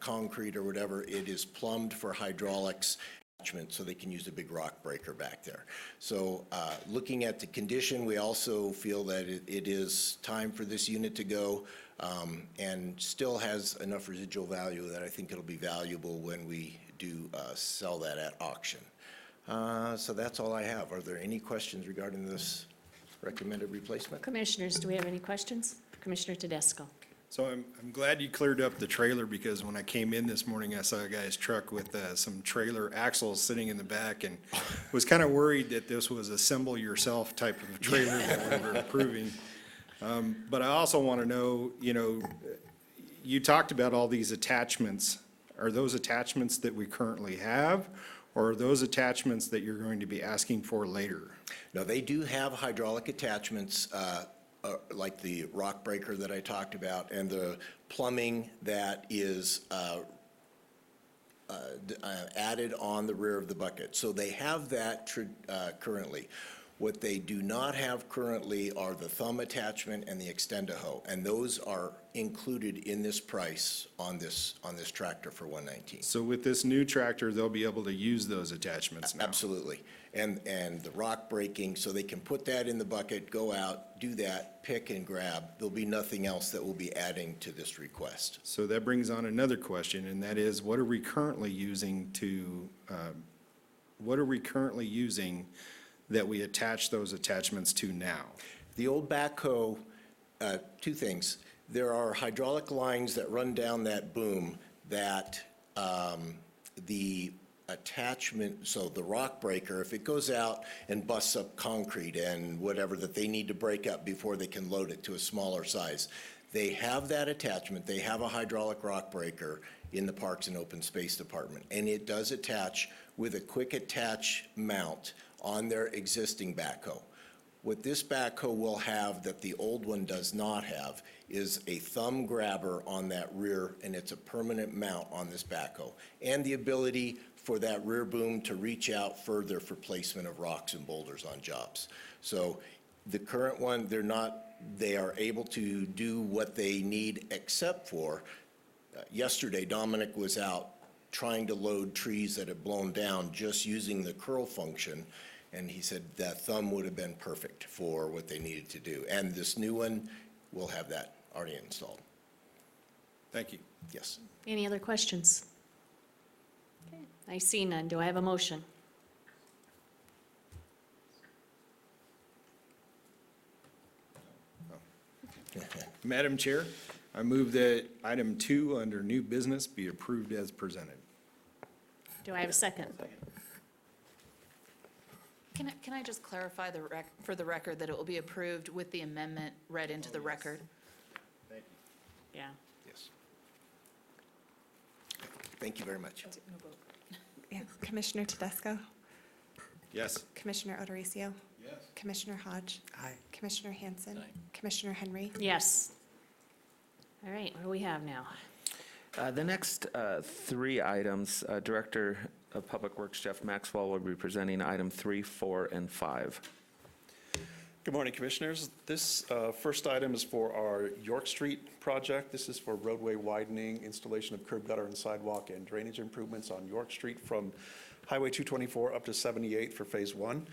concrete or whatever, it is plumbed for hydraulics so they can use a big rock breaker back there. So looking at the condition, we also feel that it is time for this unit to go and still has enough residual value that I think it'll be valuable when we do sell that at auction. So that's all I have. Are there any questions regarding this recommended replacement? Commissioners, do we have any questions? Commissioner Tedesco. So I'm glad you cleared up the trailer, because when I came in this morning, I saw a guy's truck with some trailer axles sitting in the back, and was kind of worried that this was assemble yourself type of a trailer that we were approving. But I also want to know, you talked about all these attachments. Are those attachments that we currently have, or are those attachments that you're going to be asking for later? No, they do have hydraulic attachments, like the rock breaker that I talked about, and the plumbing that is added on the rear of the bucket. So they have that currently. What they do not have currently are the thumb attachment and the extend-a-hoe, and those are included in this price on this tractor for $119. So with this new tractor, they'll be able to use those attachments now? Absolutely. And the rock breaking, so they can put that in the bucket, go out, do that, pick and grab. There'll be nothing else that we'll be adding to this request. So that brings on another question, and that is, what are we currently using that we attach those attachments to now? The old backhoe, two things. There are hydraulic lines that run down that boom that the attachment, so the rock breaker, if it goes out and busts up concrete and whatever that they need to break up before they can load it to a smaller size, they have that attachment. They have a hydraulic rock breaker in the Parks and Open Space Department, and it does attach with a quick attach mount on their existing backhoe. What this backhoe will have that the old one does not have is a thumb grabber on that rear, and it's a permanent mount on this backhoe, and the ability for that rear boom to reach out further for placement of rocks and boulders on jobs. So the current one, they are able to do what they need, except for yesterday Dominic was out trying to load trees that had blown down just using the curl function, and he said that thumb would have been perfect for what they needed to do. And this new one will have that already installed. Thank you. Yes. Any other questions? Okay, I see none. Do I have a motion? Madam Chair, I move that item 2 under new business be approved as presented. Do I have a second? Can I just clarify for the record that it will be approved with the amendment read into the record? Yeah. Yes. Thank you very much. Yeah. Commissioner Tedesco? Yes. Commissioner O'Dorisio? Yes. Commissioner Hodge? Aye. Commissioner Hanson? Commissioner Henry? Yes. All right, what do we have now? The next three items, Director of Public Works Jeff Maxwell will be presenting item 3, 4, and 5. Good morning, Commissioners. This first item is for our York Street project. This is for roadway widening, installation of curb gutter and sidewalk and drainage improvements on York Street from Highway 224 up to 78 for Phase 1.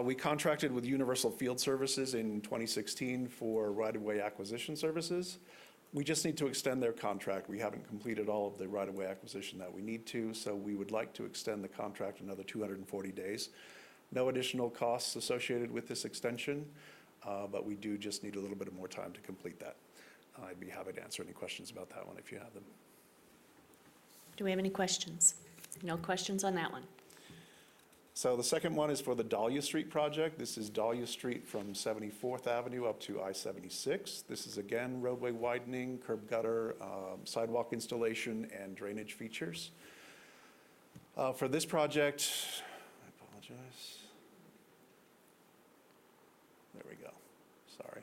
We contracted with Universal Field Services in 2016 for right-of-way acquisition services. We just need to extend their contract. We haven't completed all of the right-of-way acquisition that we need to, so we would like to extend the contract another 240 days. No additional costs associated with this extension, but we do just need a little bit more time to complete that. I'd be happy to answer any questions about that one if you have them. Do we have any questions? No questions on that one. So the second one is for the Dahlia Street project. This is Dahlia Street from 74th Avenue up to I-76. This is again roadway widening, curb gutter, sidewalk installation, and drainage features. For this project, I apologize. There we go. Sorry.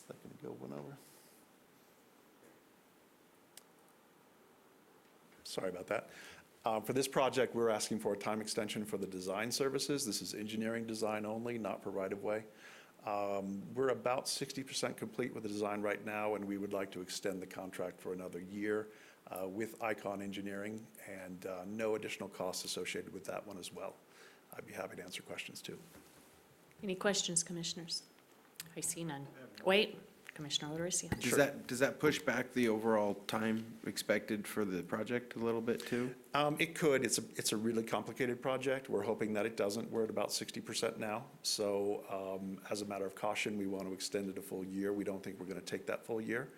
Second ago went over. Sorry about that. For this project, we're asking for a time extension for the design services. This is engineering design only, not for right-of-way. We're about 60% complete with the design right now, and we would like to extend the contract for another year. with Icon Engineering, and no additional costs associated with that one as well. I'd be happy to answer questions too. Any questions, commissioners? I see none. Wait, Commissioner O'Dorisio. Does that push back the overall time expected for the project a little bit too? It could. It's a really complicated project. We're hoping that it doesn't. We're at about 60% now. So as a matter of caution, we want to extend it a full year. We don't think we're going to take that full year.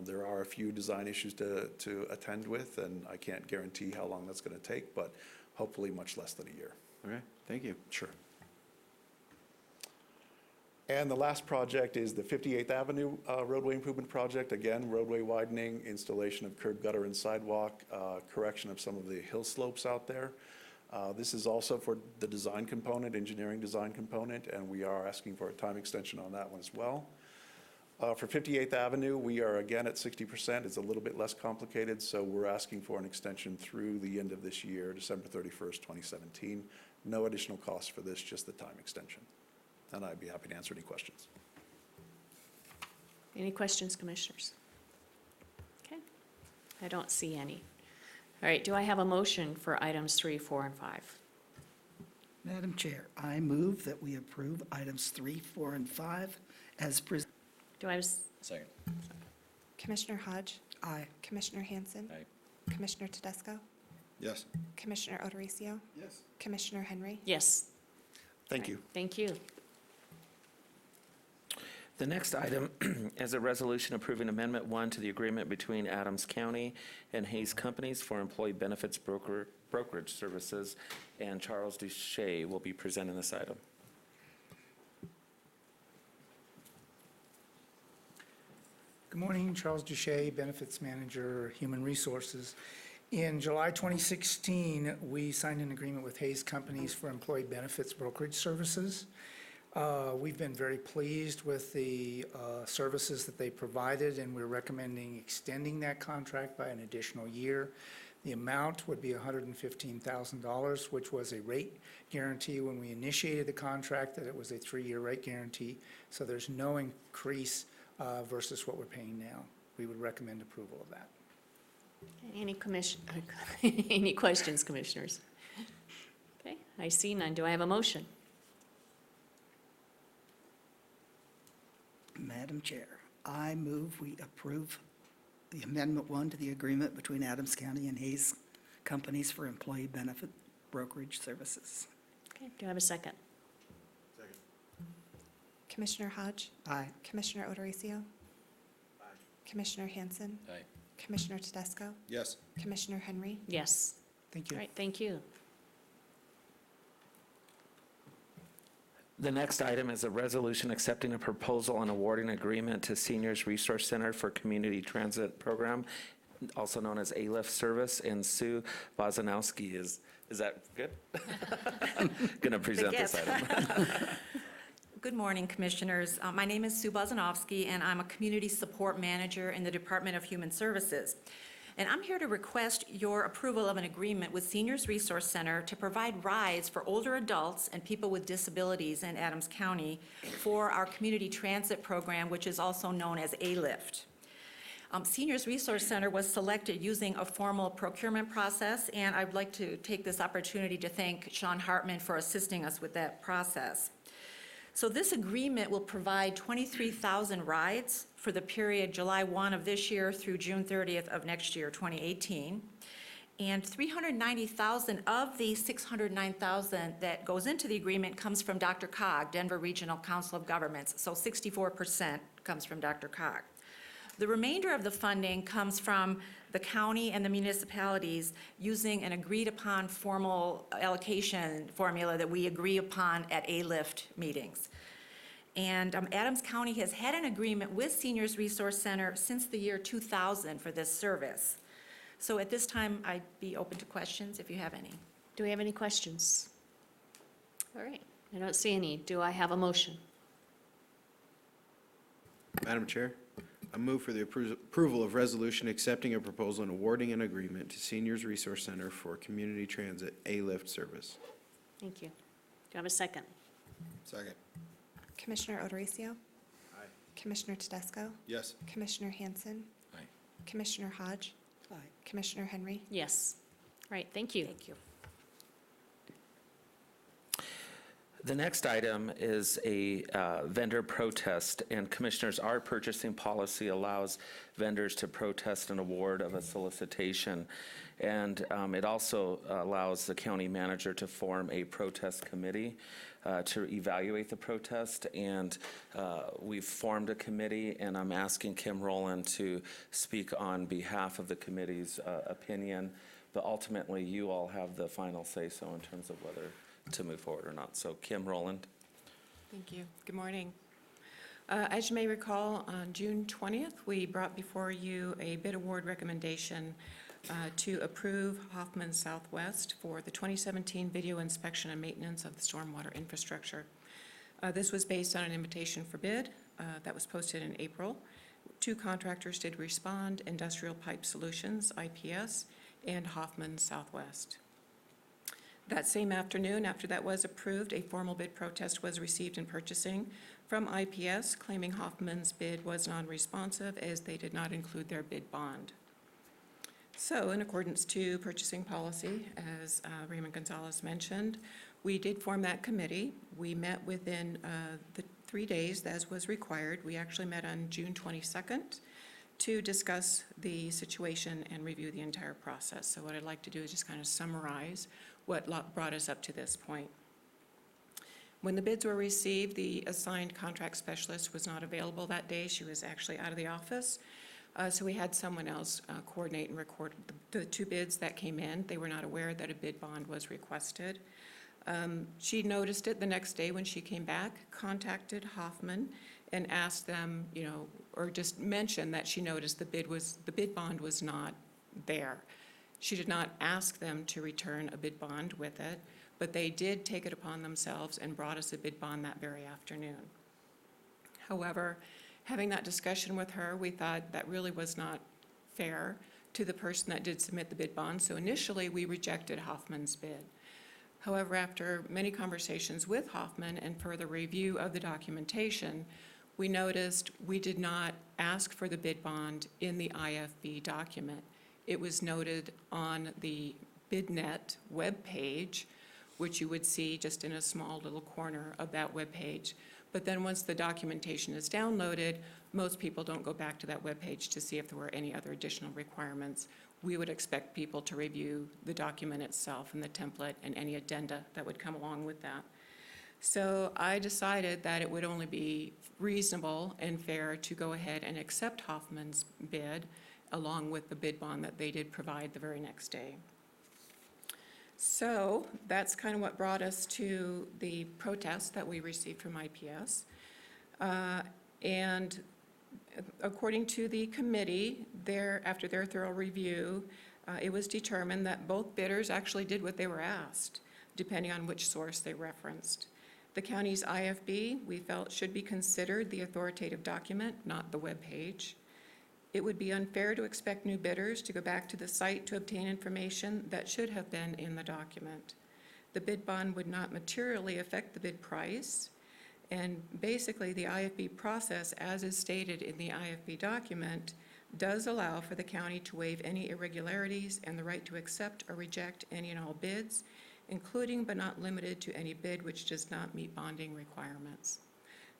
There are a few design issues to attend with, and I can't guarantee how long that's going to take, but hopefully much less than a year. Okay, thank you. Sure. And the last project is the 58th Avenue roadway improvement project. Again, roadway widening, installation of curb gutter and sidewalk, correction of some of the hill slopes out there. This is also for the design component, engineering design component, and we are asking for a time extension on that one as well. For 58th Avenue, we are again at 60%. It's a little bit less complicated, so we're asking for an extension through the end of this year, December 31st, 2017. No additional cost for this, just the time extension. And I'd be happy to answer any questions. Any questions, commissioners? Okay, I don't see any. All right, do I have a motion for items 3, 4, and 5? Madam Chair, I move that we approve items 3, 4, and 5 as presented. Do I have, Second. Commissioner Hodge? Aye. Commissioner Hanson? Aye. Commissioner Tedesco? Yes. Commissioner O'Dorisio? Yes. Commissioner Henry? yes. Thank you. Thank you. The next item is a resolution approving Amendment 1 to the agreement between Adams County and Hayes Companies for employee benefits brokerage services, and Charles Duche will be presenting this item. Good morning, Charles Duche, Benefits Manager, Human Resources. In July 2016, we signed an agreement with Hayes Companies for employee benefits brokerage services. We've been very pleased with the services that they provided, and we're recommending extending that contract by an additional year. The amount would be $115,000, which was a rate guarantee when we initiated the contract, that it was a 3-year rate guarantee. So there's no increase versus what we're paying now. We would recommend approval of that. Any any questions, commissioners? Okay, I see none. Do I have a motion? Madam Chair, I move we approve the Amendment 1 to the agreement between Adams County and Hayes Companies for employee benefit brokerage services. Okay, do I have a second? Commissioner Hodge? Aye. Commissioner O'Dorisio? Commissioner Hanson? Aye. Commissioner Tedesco? Yes. Commissioner Henry? Yes. Thank All you. right, thank you. The next item is a resolution accepting a proposal and awarding agreement to Seniors Resource Center for Community Transit Program, also known as ALIF service, and Sue Bozanowski is that good? Going to present this item. Good morning, Commissioners. My name is Sue Bozanowski, and I'm a Community Support Manager in the Department of Human Services. And I'm here to request your approval of an agreement with Seniors Resource Center to provide rides for older adults and people with disabilities in Adams County for our community transit program, which is also known as ALIFT. Seniors Resource Center was selected using a formal procurement process, and I'd like to take this opportunity to thank Sean Hartman for assisting us with that process. So this agreement will provide 23,000 rides for the period July 1 of this year through June 30th of next year, 2018. And 390,000 of the 609,000 that goes into the agreement comes from DRCOG, Denver Regional Council of Governments. So 64% comes from DRCOG. The remainder of the funding comes from the county and the municipalities using an agreed-upon formal allocation formula that we agree upon at ALIFT meetings. And Adams County has had an agreement with Seniors Resource Center since the year 2000 for this service. So at this time, I'd be open to questions if you have any. Do we have any questions? All right, I don't see any. Do I have a motion? Madam Chair, I move for the approval of resolution accepting a proposal and awarding an agreement to Seniors Resource Center for Community Transit ALIFT service. Thank you. Do I have a second? Second. Commissioner O'Dorisio? Aye. Commissioner Tedesco? Yes. Commissioner Hanson? Aye. Commissioner Hodge? Aye. Commissioner Henry? Yes. Right, thank you. Thank you. The next item is a vendor protest, and Commissioners, our purchasing policy allows vendors to protest an award of a solicitation, and it also allows the county manager to form a protest committee to evaluate the protest, and we've formed a committee, and I'm asking Kim Rowland to speak on behalf of the committee's opinion, but ultimately, you all have the final say-so in terms of whether to move forward or not. So Kim Rowland. Thank you. Good morning. As you may recall, on June 20th, we brought before you a bid award recommendation to approve Hoffman Southwest for the 2017 video inspection and maintenance of the stormwater infrastructure. This was based on an invitation for bid that was posted in April. 2 contractors did respond: Industrial Pipe Solutions, IPS, and Hoffman Southwest. That same afternoon, after that was approved, a formal bid protest was received in purchasing from IPS, claiming Hoffman's bid was non-responsive as they did not include their bid bond. So, in accordance to purchasing policy, as Raymond Gonzalez mentioned, we did form that committee. We met within the 3 days as was required. We actually met on June 22nd to discuss the situation and review the entire process. So what I'd like to do is just kind of summarize what brought us up to this point. When the bids were received, the assigned contract specialist was not available that day. She was actually out of the office. So we had someone else coordinate and record the 2 bids that came in. They were not aware that a bid bond was requested. She noticed it the next day when she came back, contacted Hoffman and asked them, or just mentioned that she noticed the bid bond was not there. She did not ask them to return a bid bond with it, but they did take it upon themselves and brought us a bid bond that very afternoon. However, having that discussion with her, we thought that really was not fair to the person that did submit the bid bond, so initially we rejected Hoffman's bid. However, after many conversations with Hoffman and further review of the documentation, we noticed we did not ask for the bid bond in the IFB document. It was noted on the BidNet webpage, which you would see just in a small little corner of that webpage. But then once the documentation is downloaded, most people don't go back to that webpage to see if there were any other additional requirements. We would expect people to review the document itself and the template and any addenda that would come along with that. So I decided that it would only be reasonable and fair to go ahead and accept Hoffman's bid along with the bid bond that they did provide the very next day. So that's kind of what brought us to the protest that we received from IPS. And according to the committee, after their thorough review, it was determined that both bidders actually did what they were asked, depending on which source they referenced. The county's IFB, we felt, should be considered the authoritative document, not the webpage. It would be unfair to expect new bidders to go back to the site to obtain information that should have been in the document. The bid bond would not materially affect the bid price, and basically the IFB process, as is stated in the IFB document, does allow for the county to waive any irregularities and the right to accept or reject any and all bids, including but not limited to any bid which does not meet bonding requirements.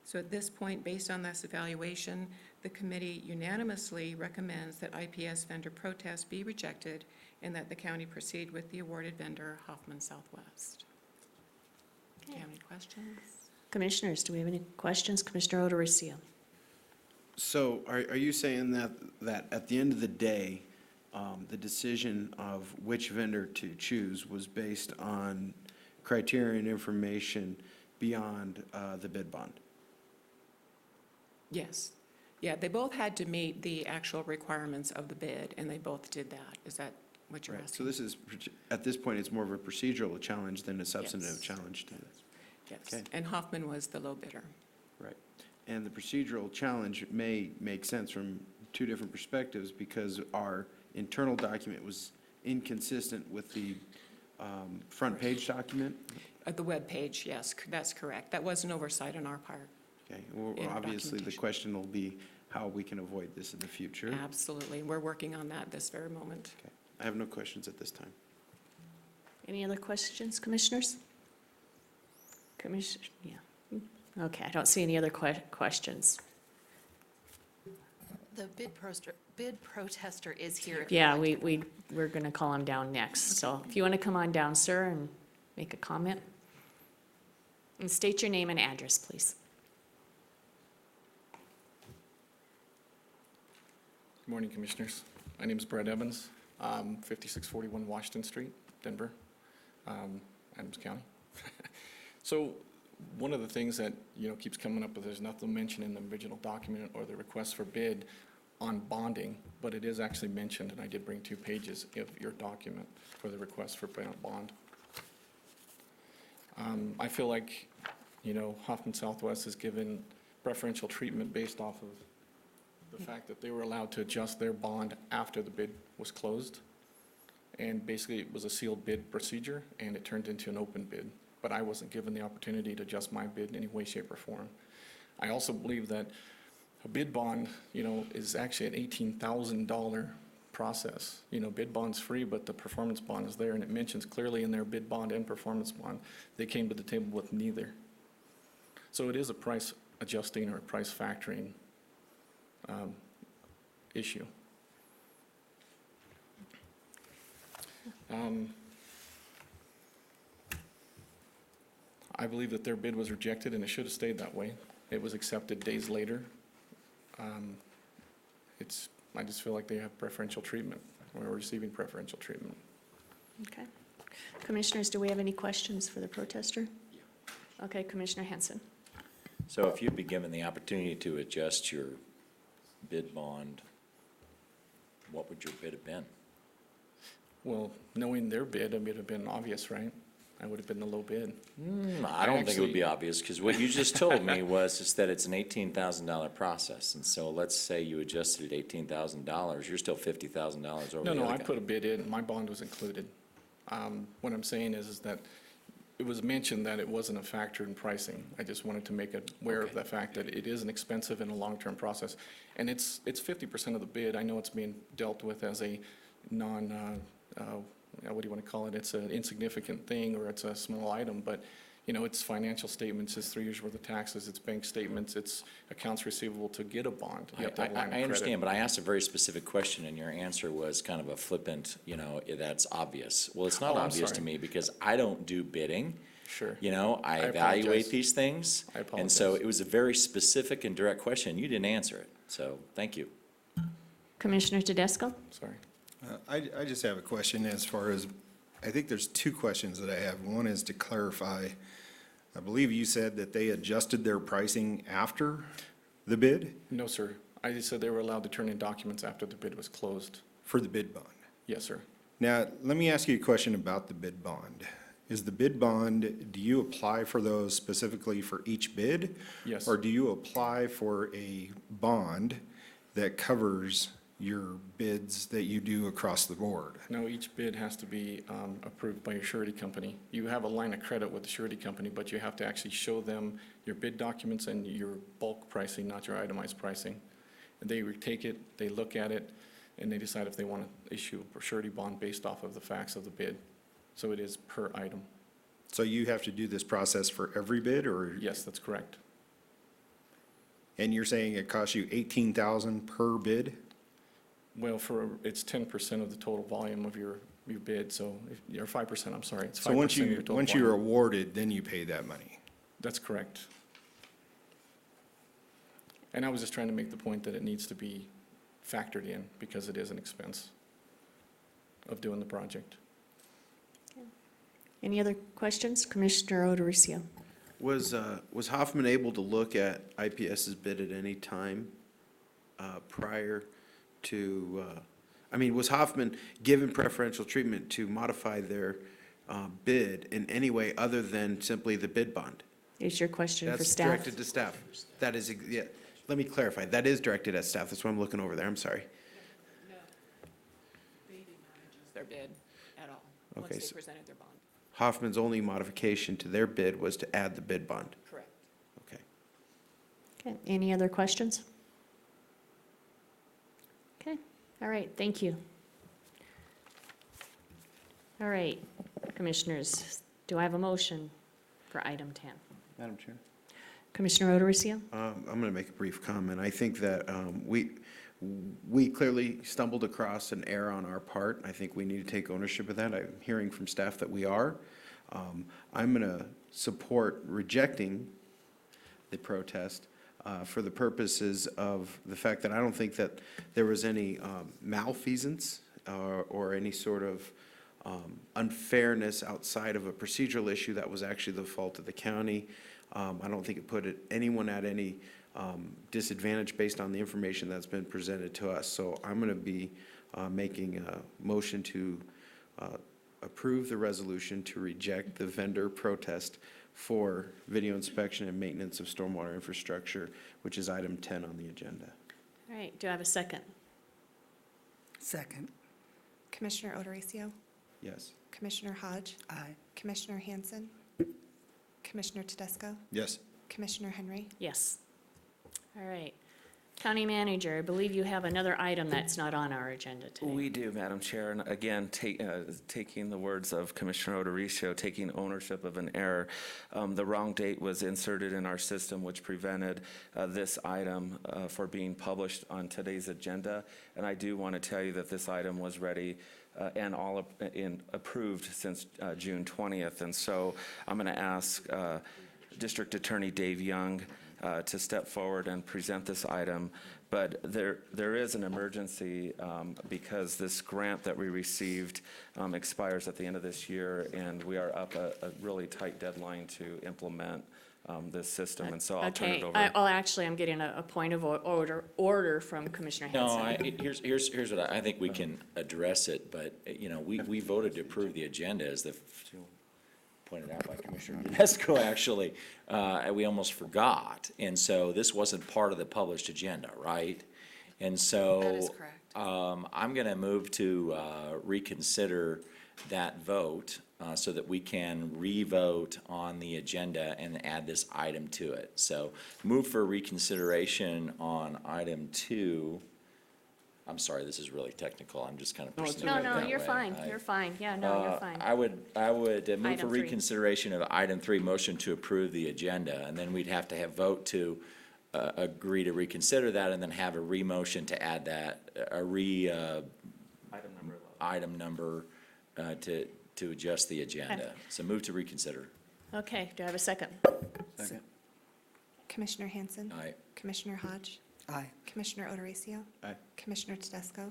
So at this point, based on this evaluation, the committee unanimously recommends that IPS vendor protest be rejected and that the county proceed with the awarded vendor, Hoffman Southwest. Do you have any questions? Commissioners, do we have any questions? Commissioner O'Dorisio. So are you saying that at the end of the day, the decision of which vendor to choose was based on criteria and information beyond the bid bond? Yes. Yeah, they both had to meet the actual requirements of the bid, and they both did that. Is that what you're Right. asking? So this is, at this point, it's more of a procedural challenge than a substantive Yes. challenge to this. Yes, Okay. and Hoffman was the low bidder. Right. And the procedural challenge may make sense from 2 different perspectives because our internal document was inconsistent with the front page document. The web page, yes, that's correct. That was an oversight on our part. Okay, well, In obviously, the documentation. question will be how we can avoid this in the future. Absolutely. We're working on that this very moment. Okay. I have no questions at this time. Any other questions, commissioners? Yeah. Okay, I don't see any other questions. The bid protester is here. if you'd Yeah, like to- we're going to call him down next. So if you want to come on down, sir, and make a comment. And state your name and address, please. Good morning, Commissioners. My name is Brett Evans, 5641 Washington Street, Denver, Adams County. So one of the things that, keeps coming up, but there's nothing mentioned in the original document or the request for bid on bonding, but it is actually mentioned, and I did bring 2 pages of your document for the request for bond. I feel like, Hoffman Southwest is given preferential treatment based off of the fact that they were allowed to adjust their bond after the bid was closed. And basically, it was a sealed bid procedure, and it turned into an open bid. But I wasn't given the opportunity to adjust my bid in any way, shape, or form. I also believe that a bid bond, is actually an $18,000 process. Bid bond's free, but the performance bond is there, and it mentions clearly in their bid bond and performance bond, they came to the table with neither. So it is a price adjusting or a price factoring issue. I believe that their bid was rejected, and it should have stayed that way. It was accepted days later. I just feel like they have preferential treatment, or are receiving preferential treatment. Okay. Commissioners, do we have any questions for the protester? Okay, Commissioner Henson. So if you'd be given the opportunity to adjust your bid bond, what would your bid have been? Well, knowing their bid, it would have been obvious, right? I would have been the low bid. I don't think it would be obvious, because what you just told me was just that it's an $18,000 process. And so let's say you adjusted it $18,000, you're still $50,000 over the No, other I guy. put a bid in, my bond was included. What I'm saying is that it was mentioned that it wasn't a factor in pricing. I just wanted to make it aware of the fact that it is an expensive and a long-term process. And it's 50% of the bid. I know it's being dealt with as a what do you want to call it? It's an insignificant thing, or it's a small item, but, it's financial statements, it's 3 years worth of taxes, it's bank statements, it's accounts receivable to get a bond. You have to have a line of I credit. understand, but I asked a very specific question, and your answer was kind of a flippant, that's obvious. Well, it's not Oh, I'm obvious to sorry. me, because I don't do bidding. Sure. I evaluate apologize. these things. I And so apologize. it was a very specific and direct question. You didn't answer it. So, thank you. Commissioner Tedesco? Sorry. I just have a question as far as, I think there's 2 questions that I have. One is to clarify, I believe you said that they adjusted their pricing after the bid No, sir. I just said they were allowed to turn in documents after the bid was closed. for the bid bond. Yes, sir. Now, let me ask you a question about the bid bond. Is the bid bond, do you apply for those specifically for each bid? Yes. Or do you apply for a bond that covers your bids that you do across the board? No, each bid has to be approved by your surety company. You have a line of credit with the surety company, but you have to actually show them your bid documents and your bulk pricing, not your itemized pricing. And they take it, they look at it, and they decide if they want to issue a surety bond based off of the facts of the bid. So it is per item. So you have to do this process for every bid, or? Yes, that's correct. And you're saying it costs you $18,000 per bid? Well, it's 10% of the total volume of your bid, so, or 5%, I'm sorry. It's 5% So once of your you, total once you're volume. awarded, then you pay that money? That's correct. And I was just trying to make the point that it needs to be factored in, because it is an expense of doing the project. Any other questions? Commissioner O'Dorisio. Was Hoffman able to look at IPS's bid at any time prior to, was Hoffman given preferential treatment to modify their bid in any way other than simply the bid bond? Is your question for That's staff? directed to staff. That is, yeah, let me clarify. That is directed at staff. That's why I'm looking over there. I'm sorry. They did not adjust their bid at all, once Okay, they so- presented their bond. Hoffman's only modification to their bid was to add the bid bond. Correct. Okay. Okay, any other questions? Okay, all right, thank you. All right, Commissioners, do I have a motion for item 10? Madam Chair? Commissioner Odorizio? I'm going to make a brief comment. I think that we clearly stumbled across an error on our part. I think we need to take ownership of that. I'm hearing from staff that we are. I'm going to support rejecting the protest for the purposes of the fact that I don't think that there was any malfeasance or any sort of unfairness outside of a procedural issue that was actually the fault of the county. I don't think it put anyone at any disadvantage based on the information that's been presented to us. So I'm going to be making a motion to approve the resolution to reject the vendor protest for video inspection and maintenance of stormwater infrastructure, which is item 10 on the agenda. All right, do I have a second? Second. Commissioner Odorizio? Yes. Commissioner Hodge? Aye. Commissioner Hanson? Commissioner Tedesco? Yes. Commissioner Henry? Yes. All right. County Manager, I believe you have another item that's not on our agenda today. We do, Madam Chair, and again, taking the words of Commissioner Odorizio, taking ownership of an error. The wrong date was inserted in our system, which prevented this item for being published on today's agenda. And I do want to tell you that this item was ready and all approved since June 20th. And so I'm going to ask District Attorney Dave Young to step forward and present this item. But there is an emergency because this grant that we received expires at the end of this year, and we are up a really tight deadline to implement this system, and so I'll turn it over. Well, actually, I'm getting a point of order from Commissioner Hanson. No, here's what I think we can address it, but, you know, we voted to approve the agenda as the pointed out by Commissioner Tedesco, actually. We almost forgot, and so this wasn't part of the published agenda, right? And so. That is correct. I'm gonna move to reconsider that vote so that we can re-vote on the agenda and add this item to it. So move for reconsideration on item 2. I'm sorry, this is really technical. I'm just kind of pursuing it No, that you're way. fine. You're fine. Yeah, no, you're fine. I would move Item for 3. reconsideration of item 3, motion to approve the agenda, and then we'd have to have vote to agree to reconsider that, and then have a re-motion to add that, item number to adjust the agenda. So move to reconsider. Okay, do I have a second? Second. Commissioner Hanson? Aye. Commissioner Hodge? Aye. Commissioner Odorizio? Aye. Commissioner Tedesco?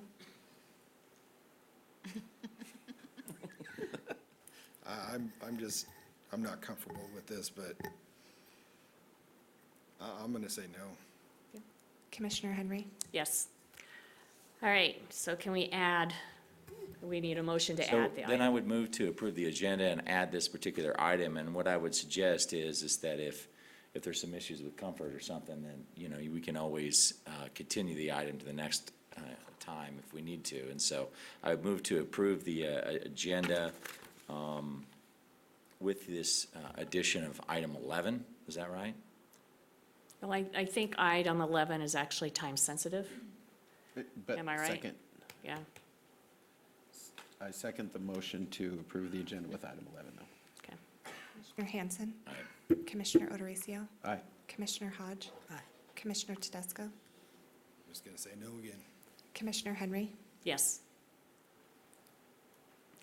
I'm not comfortable with this, but I'm going to say no. Commissioner Henry? Yes. All right, so can we add, we need a motion to So add the then I item. would move to approve the agenda and add this particular item, and what I would suggest is that if there's some issues with comfort or something, then, you know, we can always continue the item to the next time if we need to. And so I would move to approve the agenda with this addition of item 11. Is that right? Well, I think item 11 is actually time sensitive. But Am I right? second, Yeah. I second the motion to approve the agenda with item 11, though. Okay. Commissioner Hanson? Aye. Commissioner Odorizio? Aye. Commissioner Hodge? Aye. Commissioner Tedesco? Just going to say no again. Commissioner Henry? Yes.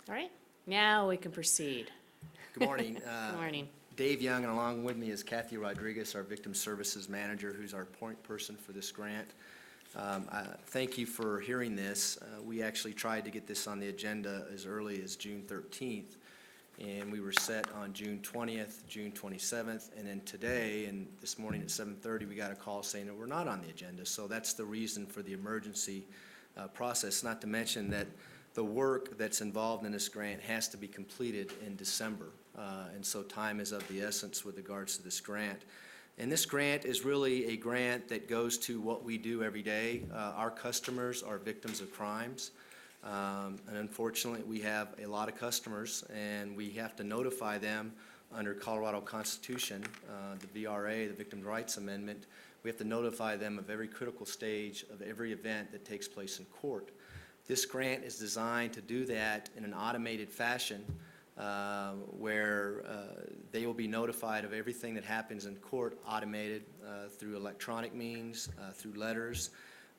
All right, now we can proceed. Good morning. Good morning. Dave Young, and along with me is Kathy Rodriguez, our Victim Services Manager, who's our point person for this grant. Thank you for hearing this. We actually tried to get this on the agenda as early as June 13th, and we were set on June 20th, June 27th, and then today, and this morning at 7:30, we got a call saying that we're not on the agenda. So that's the reason for the emergency process, not to mention that the work that's involved in this grant has to be completed in December. And so time is of the essence with regards to this grant. And this grant is really a grant that goes to what we do every day. Our customers are victims of crimes. And unfortunately, we have a lot of customers, and we have to notify them under Colorado Constitution, the VRA, the Victims' Rights Amendment. We have to notify them of every critical stage of every event that takes place in court. This grant is designed to do that in an automated fashion where they will be notified of everything that happens in court, automated through electronic means, through letters.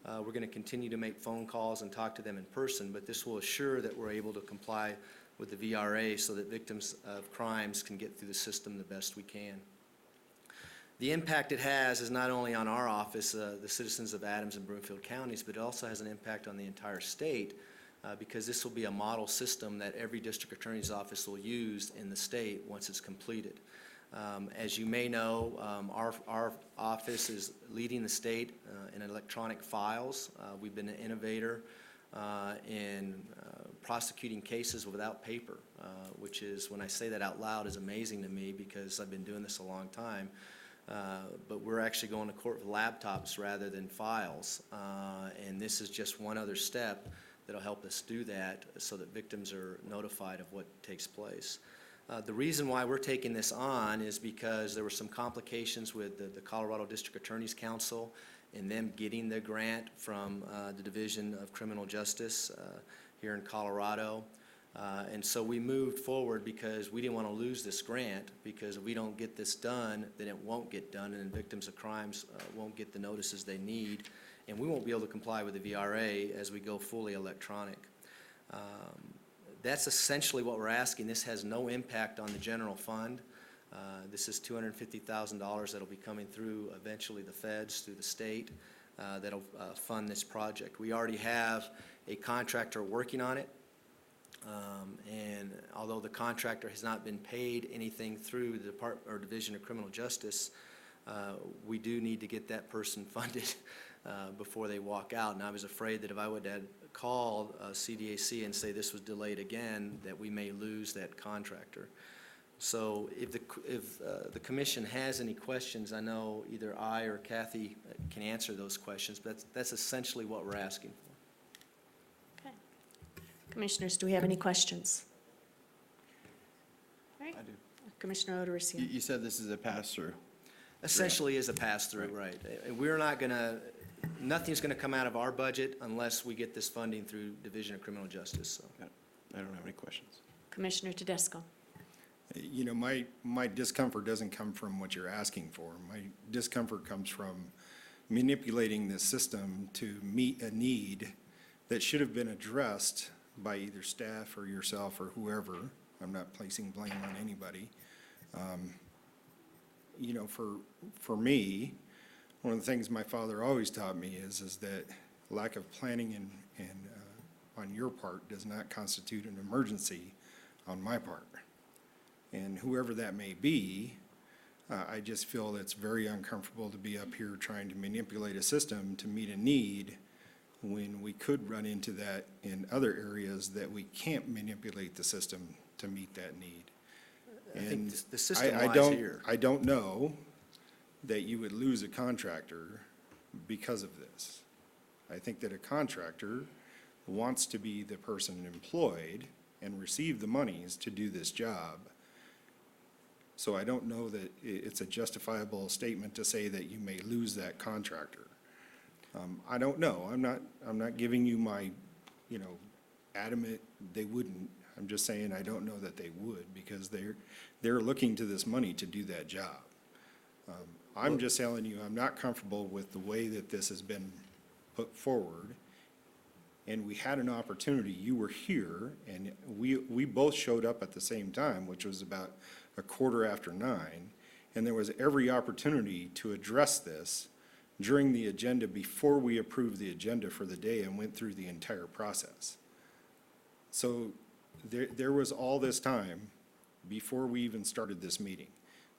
We're going to continue to make phone calls and talk to them in person, but this will assure that we're able to comply with the VRA so that victims of crimes can get through the system the best we can. The impact it has is not only on our office, the citizens of Adams and Broomfield counties, but it also has an impact on the entire state because this will be a model system that every district attorney's office will use in the state once it's completed. As you may know, our office is leading the state in electronic files. We've been an innovator in prosecuting cases without paper, which is, when I say that out loud, is amazing to me because I've been doing this a long time. But we're actually going to court with laptops rather than files. And this is just one other step that'll help us do that so that victims are notified of what takes place. The reason why we're taking this on is because there were some complications with the Colorado District Attorney's Council and them getting the grant from the Division of Criminal Justice here in Colorado. And so we moved forward because we didn't want to lose this grant, because if we don't get this done, then it won't get done, and victims of crimes won't get the notices they need, and we won't be able to comply with the VRA as we go fully electronic. That's essentially what we're asking. This has no impact on the general fund. This is $250,000 that'll be coming through eventually the feds, through the state, that'll fund this project. We already have a contractor working on it. And although the contractor has not been paid anything through the Department or Division of Criminal Justice, we do need to get that person funded before they walk out. And I was afraid that if I would have called CDAC and say this was delayed again, that we may lose that contractor. So if the commission has any questions, I know either I or Kathy can answer those questions, but that's essentially what we're asking for. Okay. Commissioners, do we have any questions? All right. I do. Commissioner O'Dorisio. You said this is a pass-through. Essentially is a pass-through, right. And we're not going to, nothing's going to come out of our budget unless we get this funding through Division of Criminal Justice, so. I don't have any questions. Commissioner Tedesco. You know, my discomfort doesn't come from what you're asking for. My discomfort comes from manipulating this system to meet a need that should have been addressed by either staff or yourself or whoever. I'm not placing blame on anybody. You know, for me, one of the things my father always taught me is that lack of planning and on your part does not constitute an emergency on my part. And whoever that may be, I just feel it's very uncomfortable to be up here trying to manipulate a system to meet a need when we could run into that in other areas that we can't manipulate the system to meet that need. I think And the system I lies don't- here. I don't know that you would lose a contractor because of this. I think that a contractor wants to be the person employed and receive the monies to do this job. So I don't know that it's a justifiable statement to say that you may lose that contractor. I don't know. I'm not giving you my, adamant they wouldn't. I'm just saying I don't know that they would because they're looking to this money to do that job. I'm just telling you, I'm not comfortable with the way that this has been put forward. And we had an opportunity, you were here, and we both showed up at the same time, which was about 9:15, and there was every opportunity to address this during the agenda before we approved the agenda for the day and went through the entire process. So there was all this time before we even started this meeting.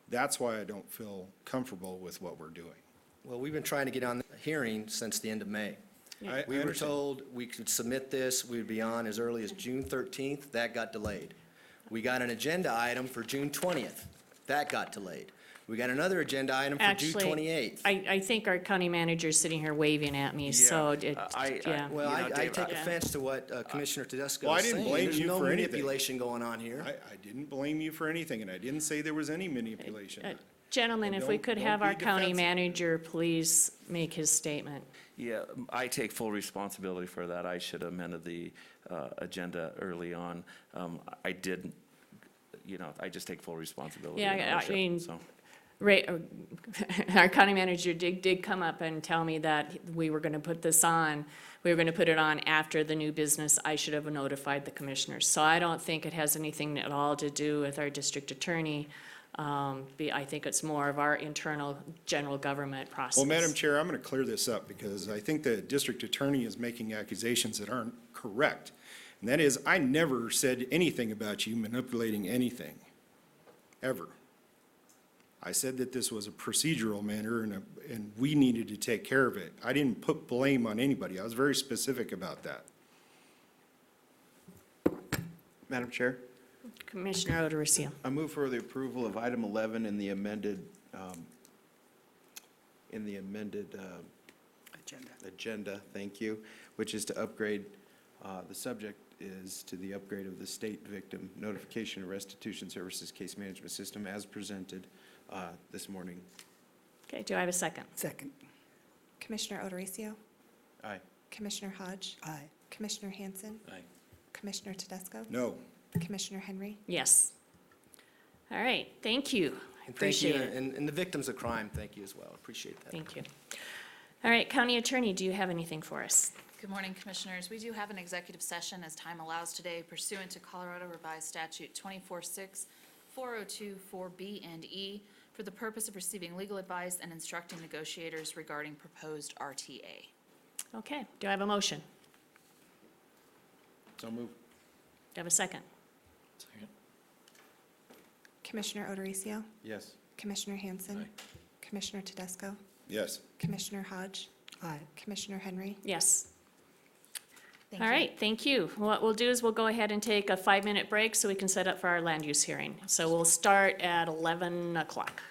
That's why I don't feel comfortable with what we're doing. Well, we've been trying to get on the hearing since the end of May. I We were understand. told we could submit this, we'd be on as early as June 13th, that got delayed. We got an agenda item for June 20th, that got delayed. We got another agenda item for June Actually, 28th. I think our county manager's sitting here waving at me, so yeah. Well, You know, I Dave, take offense to what Commissioner Tedesco Well, I is didn't saying. blame There's you no for anything. manipulation going on here. I didn't blame you for anything, and I didn't say there was any manipulation. Gentlemen, if we could Don't have be our county defensive. manager please make his statement. Yeah, I take full responsibility for that. I should have amended the agenda early on. I didn't, I just take full responsibility. Yeah, and I ownership, mean, so. Ray, our county manager did come up and tell me that we were gonna put this on, we were gonna put it on after the new business. I should have notified the commissioners. So I don't think it has anything at all to do with our district attorney. I think it's more of our internal general government process. Well, Madam Chair, I'm going to clear this up because I think the district attorney is making accusations that aren't correct. And that is, I never said anything about you manipulating anything, ever. I said that this was a procedural matter and we needed to take care of it. I didn't put blame on anybody. I was very specific about that. Madam Chair, Commissioner Odorizio. I move for the approval of item 11 in the amended, agenda, thank you, which is to upgrade, the subject is to the upgrade of the state victim notification and restitution services case management system as presented this morning. Okay, do I have a second? Second. Commissioner Odorizio? Aye. Commissioner Hodge? Aye. Commissioner Hanson? Aye. Commissioner Tedesco? No. Commissioner Henry? Yes. All right, thank you. I And thank you, appreciate it. and the victims of crime, thank you as well. Appreciate that. Thank you. All right, County Attorney, do you have anything for us? Good morning, Commissioners. We do have an executive session as time allows today pursuant to Colorado Revised Statute 24-6, 402, 4B and E, for the purpose of receiving legal advice and instructing negotiators regarding proposed RTA. Okay, do I have a motion? So move. Do I have a second? Commissioner Odorizio? Yes. Commissioner Hanson? Commissioner Tedesco? Yes. Commissioner Hodge? Aye. Commissioner Henry? Yes. Thank All you. right, thank you. What we'll do is we'll go ahead and take a 5-minute break so we can set up for our land use hearing. So we'll start at 11 o'clock.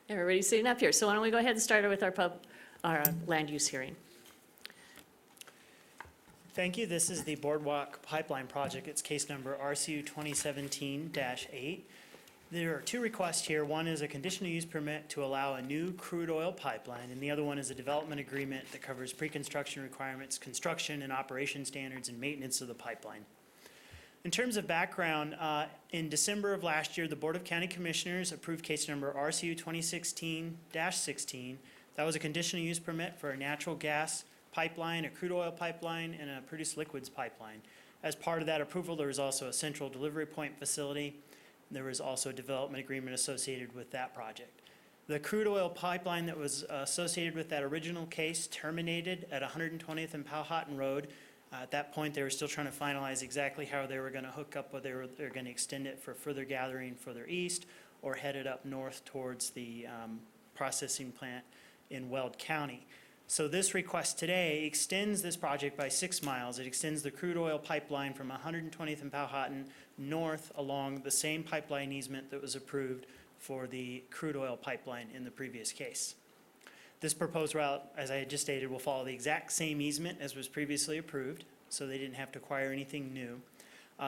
Everybody's sitting up here, so why don't we go ahead and start with our land use hearing. Thank you. This is the Boardwalk Pipeline Project. It's case number RCU 2017-8. There are two requests here. One is a conditional use permit to allow a new crude oil pipeline, and the other one is a development agreement that covers pre-construction requirements, construction and operation standards, and maintenance of the pipeline. In terms of background, in December of last year, the Board of County Commissioners approved case number RCU 2016-16. That was a conditional use permit for a natural gas pipeline, a crude oil pipeline, and a produced liquids pipeline. As part of that approval, there was also a central delivery point facility. There was also a development agreement associated with that project. The crude oil pipeline that was associated with that original case terminated at 120th and Powhatan Road. At that point, they were still trying to finalize exactly how they were going to hook up, whether they were going to extend it for further gathering further east or head it up north towards the processing plant in Weld County. So this request today extends this project by 6 miles. It extends the crude oil pipeline from 120th and Powhatan north along the same pipeline easement that was approved for the crude oil pipeline in the previous case. This proposed route, as I had just stated, will follow the exact same easement as was previously approved, so they didn't have to acquire anything new.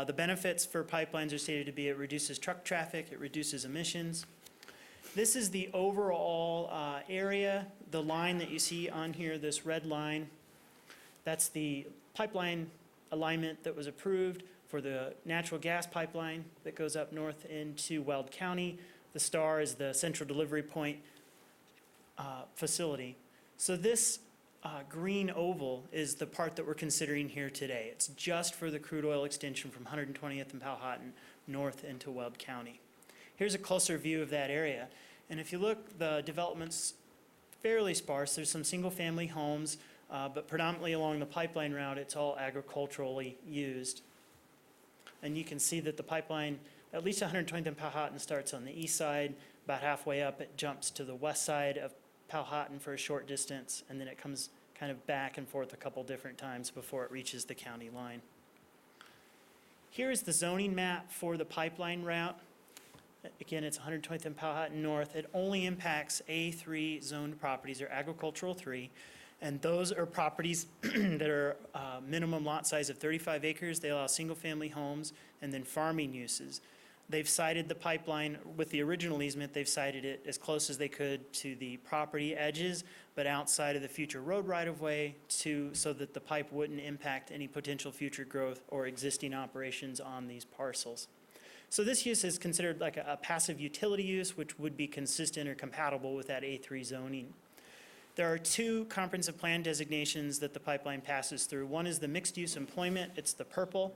The benefits for pipelines are stated to be it reduces truck traffic, it reduces emissions. This is the overall area. The line that you see on here, this red line, that's the pipeline alignment that was approved for the natural gas pipeline that goes up north into Weld County. The star is the central delivery point facility. So this green oval is the part that we're considering here today. It's just for the crude oil extension from 120th and Powhatan north into Weld County. Here's a closer view of that area. And if you look, the development's fairly sparse. There's some single-family homes, but predominantly along the pipeline route, it's all agriculturally used. And you can see that the pipeline, at least 120th and Powhatan, starts on the east side. About halfway up, it jumps to the west side of Powhatan for a short distance, and then it comes kind of back and forth a couple different times before it reaches the county line. Here is the zoning map for the pipeline route. Again, it's 120th and Powhatan North. It only impacts A3 zoned properties, or agricultural 3, and those are properties that are minimum lot size of 35 acres. They allow single-family homes and then farming uses. They've sited the pipeline with the original easement. They've sited it as close as they could to the property edges, but outside of the future road right-of-way so that the pipe wouldn't impact any potential future growth or existing operations on these parcels. So this use is considered like a passive utility use, which would be consistent or compatible with that A3 zoning. There are two comprehensive plan designations that the pipeline passes through. One is the mixed-use employment. It's the purple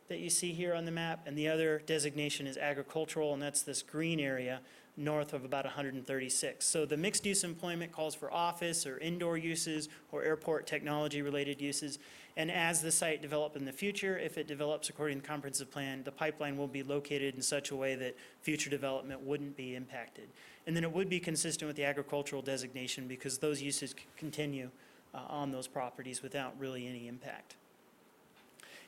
that you see here on the map, and the other designation is agricultural, and that's this green area north of about 136. So the mixed-use employment calls for office or indoor uses or airport technology-related uses. And as the site develops in the future, if it develops according to the comprehensive plan, the pipeline will be located in such a way that future development wouldn't be impacted. And then it would be consistent with the agricultural designation because those uses continue on those properties without really any impact.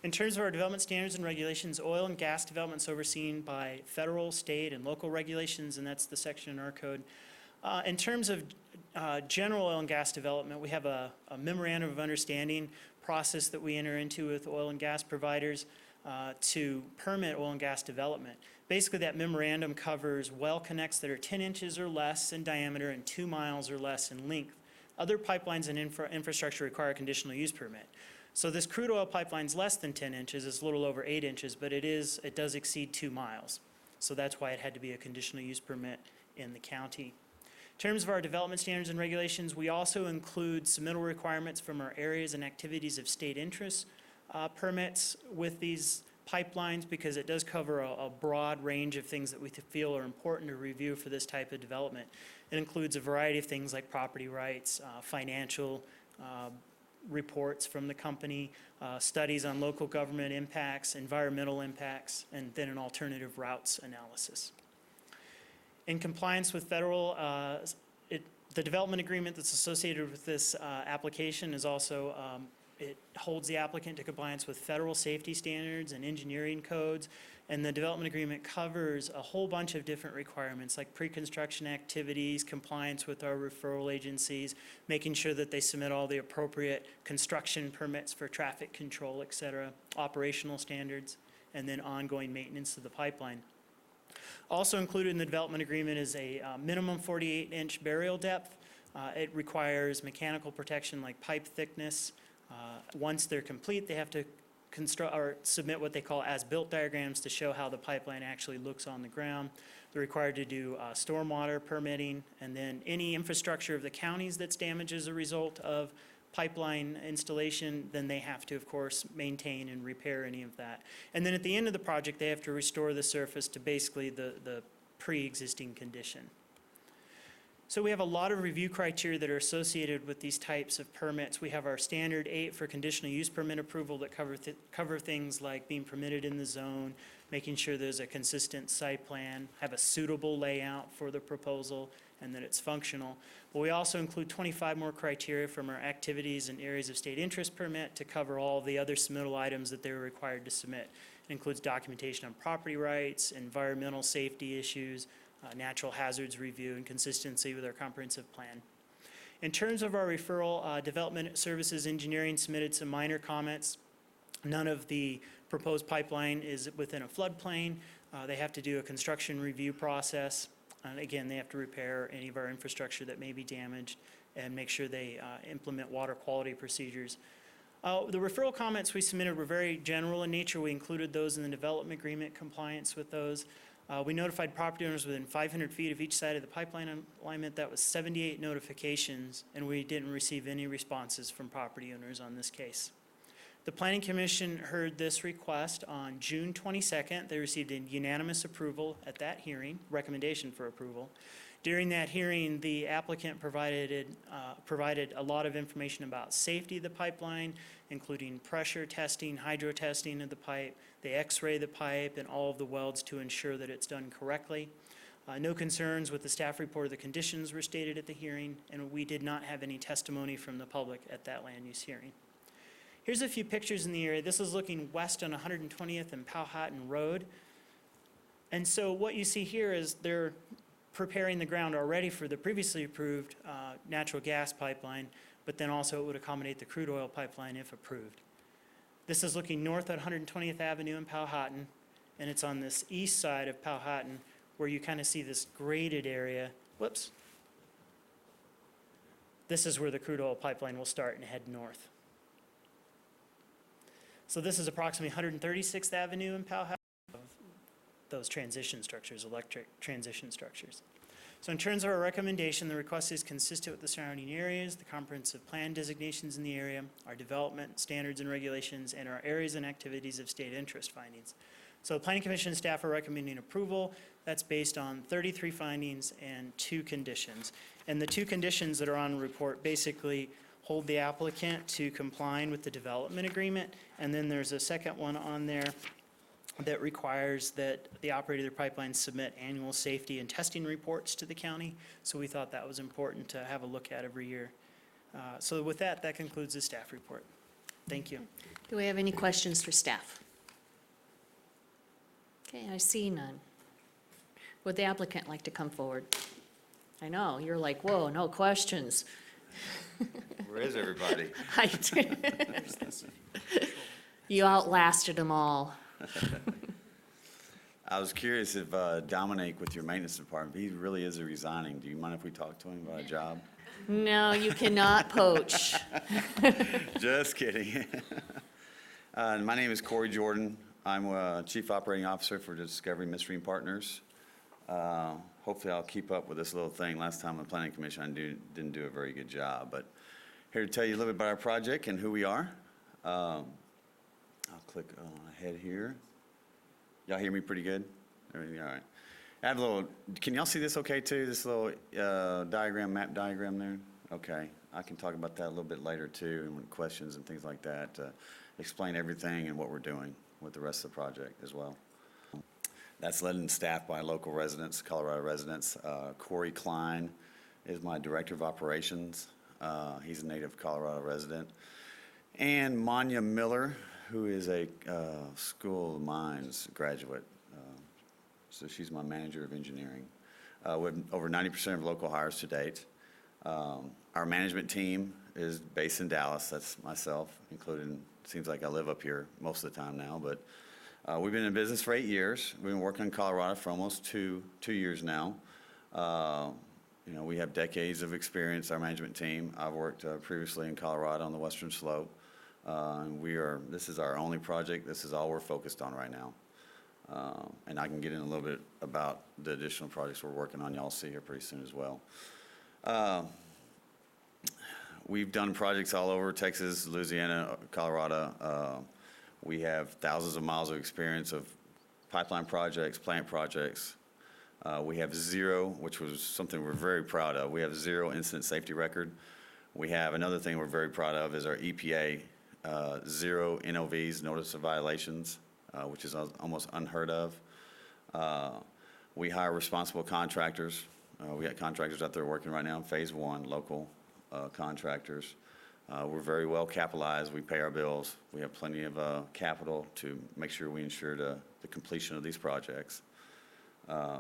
In terms of our development standards and regulations, oil and gas development is overseen by federal, state, and local regulations, and that's the section in our code. In terms of general oil and gas development, we have a memorandum of understanding process that we enter into with oil and gas providers to permit oil and gas development. Basically, that memorandum covers well connects that are 10 inches or less in diameter and 2 miles or less in length. Other pipelines and infrastructure require a conditional use permit. So this crude oil pipeline is less than 10 inches, it's a little over 8 inches, but it does exceed 2 miles. So that's why it had to be a conditional use permit in the county. In terms of our development standards and regulations, we also include submittal requirements from our areas and activities of state interest permits with these pipelines because it does cover a broad range of things that we feel are important to review for this type of development. It includes a variety of things like property rights, financial reports from the company, studies on local government impacts, environmental impacts, and then an alternative routes analysis. In compliance with federal, the development agreement that's associated with this application is also it holds the applicant to compliance with federal safety standards and engineering codes. And the development agreement covers a whole bunch of different requirements like pre-construction activities, compliance with our referral agencies, making sure that they submit all the appropriate construction permits for traffic control, et cetera, operational standards, and then ongoing maintenance of the pipeline. Also included in the development agreement is a minimum 48-inch burial depth. It requires mechanical protection like pipe thickness. Once they're complete, they have to construct or submit what they call as-built diagrams to show how the pipeline actually looks on the ground. They're required to do stormwater permitting, and then any infrastructure of the counties that's damaged as a result of pipeline installation, then they have to, of course, maintain and repair any of that. And then at the end of the project, they have to restore the surface to basically the pre-existing condition. So we have a lot of review criteria that are associated with these types of permits. We have our standard 8 for conditional use permit approval that cover things like being permitted in the zone, making sure there's a consistent site plan, have a suitable layout for the proposal, and that it's functional. But we also include 25 more criteria from our activities and areas of state interest permit to cover all the other submittal items that they were required to submit. It includes documentation on property rights, environmental safety issues, natural hazards review, and consistency with our comprehensive plan. In terms of our referral, Development Services Engineering submitted some minor comments. None of the proposed pipeline is within a floodplain. They have to do a construction review process. And again, they have to repair any of our infrastructure that may be damaged and make sure they implement water quality procedures. The referral comments we submitted were very general in nature. We included those in the development agreement, compliance with those. We notified property owners within 500 feet of each side of the pipeline alignment. That was 78 notifications, and we didn't receive any responses from property owners on this case. The Planning Commission heard this request on June 22nd. They received a unanimous approval at that hearing, recommendation for approval. During that hearing, the applicant provided a lot of information about safety of the pipeline, including pressure testing, hydro testing of the pipe. They x-ray the pipe and all of the welds to ensure that it's done correctly. No concerns with the staff report or the conditions were stated at the hearing, and we did not have any testimony from the public at that land use hearing. Here's a few pictures in the area. This is looking west on 120th and Powhatan Road. And so what you see here is they're preparing the ground already for the previously approved natural gas pipeline, but then also it would accommodate the crude oil pipeline if approved. This is looking north at 120th Avenue in Powhatan, and it's on this east side of Powhatan where you kind of see this graded area. Whoops. This is where the crude oil pipeline will start and head north. So this is approximately 136th Avenue in Powhatan, those transition structures, electric transition structures. So in terms of our recommendation, the request is consistent with the surrounding areas, the comprehensive plan designations in the area, our development standards and regulations, and our areas and activities of state interest findings. So the Planning Commission staff are recommending approval. That's based on 33 findings and 2 conditions. And the 2 conditions that are on the report basically hold the applicant to complying with the development agreement. And then there's a second one on there that requires that the operator of the pipeline submit annual safety and testing reports to the county. So we thought that was important to have a look at every year. So with that, that concludes the staff report. Thank you. Do we have any questions for staff? Okay, I see none. Would the applicant like to come forward? I know, you're like, whoa, no questions. Where is everybody? You outlasted them all. I was curious if Dominic with your maintenance department, he really is resigning. Do you mind if we talk to him about a job? No, you cannot poach. Just kidding. My name is Corey Jordan. I'm Chief Operating Officer for Discovery Midstream Partners. Hopefully I'll keep up with this little thing. Last time on the Planning Commission, I didn't do a very good job. But here to tell you a little bit about our project and who we are. I'll click on ahead here. Y'all hear me pretty good? Everything all right? I have a little, can y'all see this okay too? This little map diagram there? Okay, I can talk about that a little bit later too, and with questions and things like that, explain everything and what we're doing with the rest of the project as well. That's led and staffed by local residents, Colorado residents. Corey Klein is my Director of Operations. He's a native Colorado resident. and Manya Miller, who is a School of Mines graduate. So she's my manager of engineering. With over 90% of local hires to date. Our management team is based in Dallas. That's myself, including, seems like I live up here most of the time now, but we've been in business for 8 years. We've been working in Colorado for almost two years now. You know, we have decades of experience, our management team. I've worked previously in Colorado on the Western Slope. And this is our only project. This is all we're focused on right now. And I can get in a little bit about the additional projects we're working on. Y'all see here pretty soon as well. We've done projects all over Texas, Louisiana, Colorado. We have thousands of miles of experience of pipeline projects, plant projects. We have zero, which was something we're very proud of. We have zero incident safety record. We have another thing we're very proud of is our EPA, zero NOVs, notice of violations, which is almost unheard of. We hire responsible contractors. We got contractors out there working right now in phase one, local contractors. We're very well capitalized. We pay our bills. We have plenty of capital to make sure we ensure the completion of these projects. A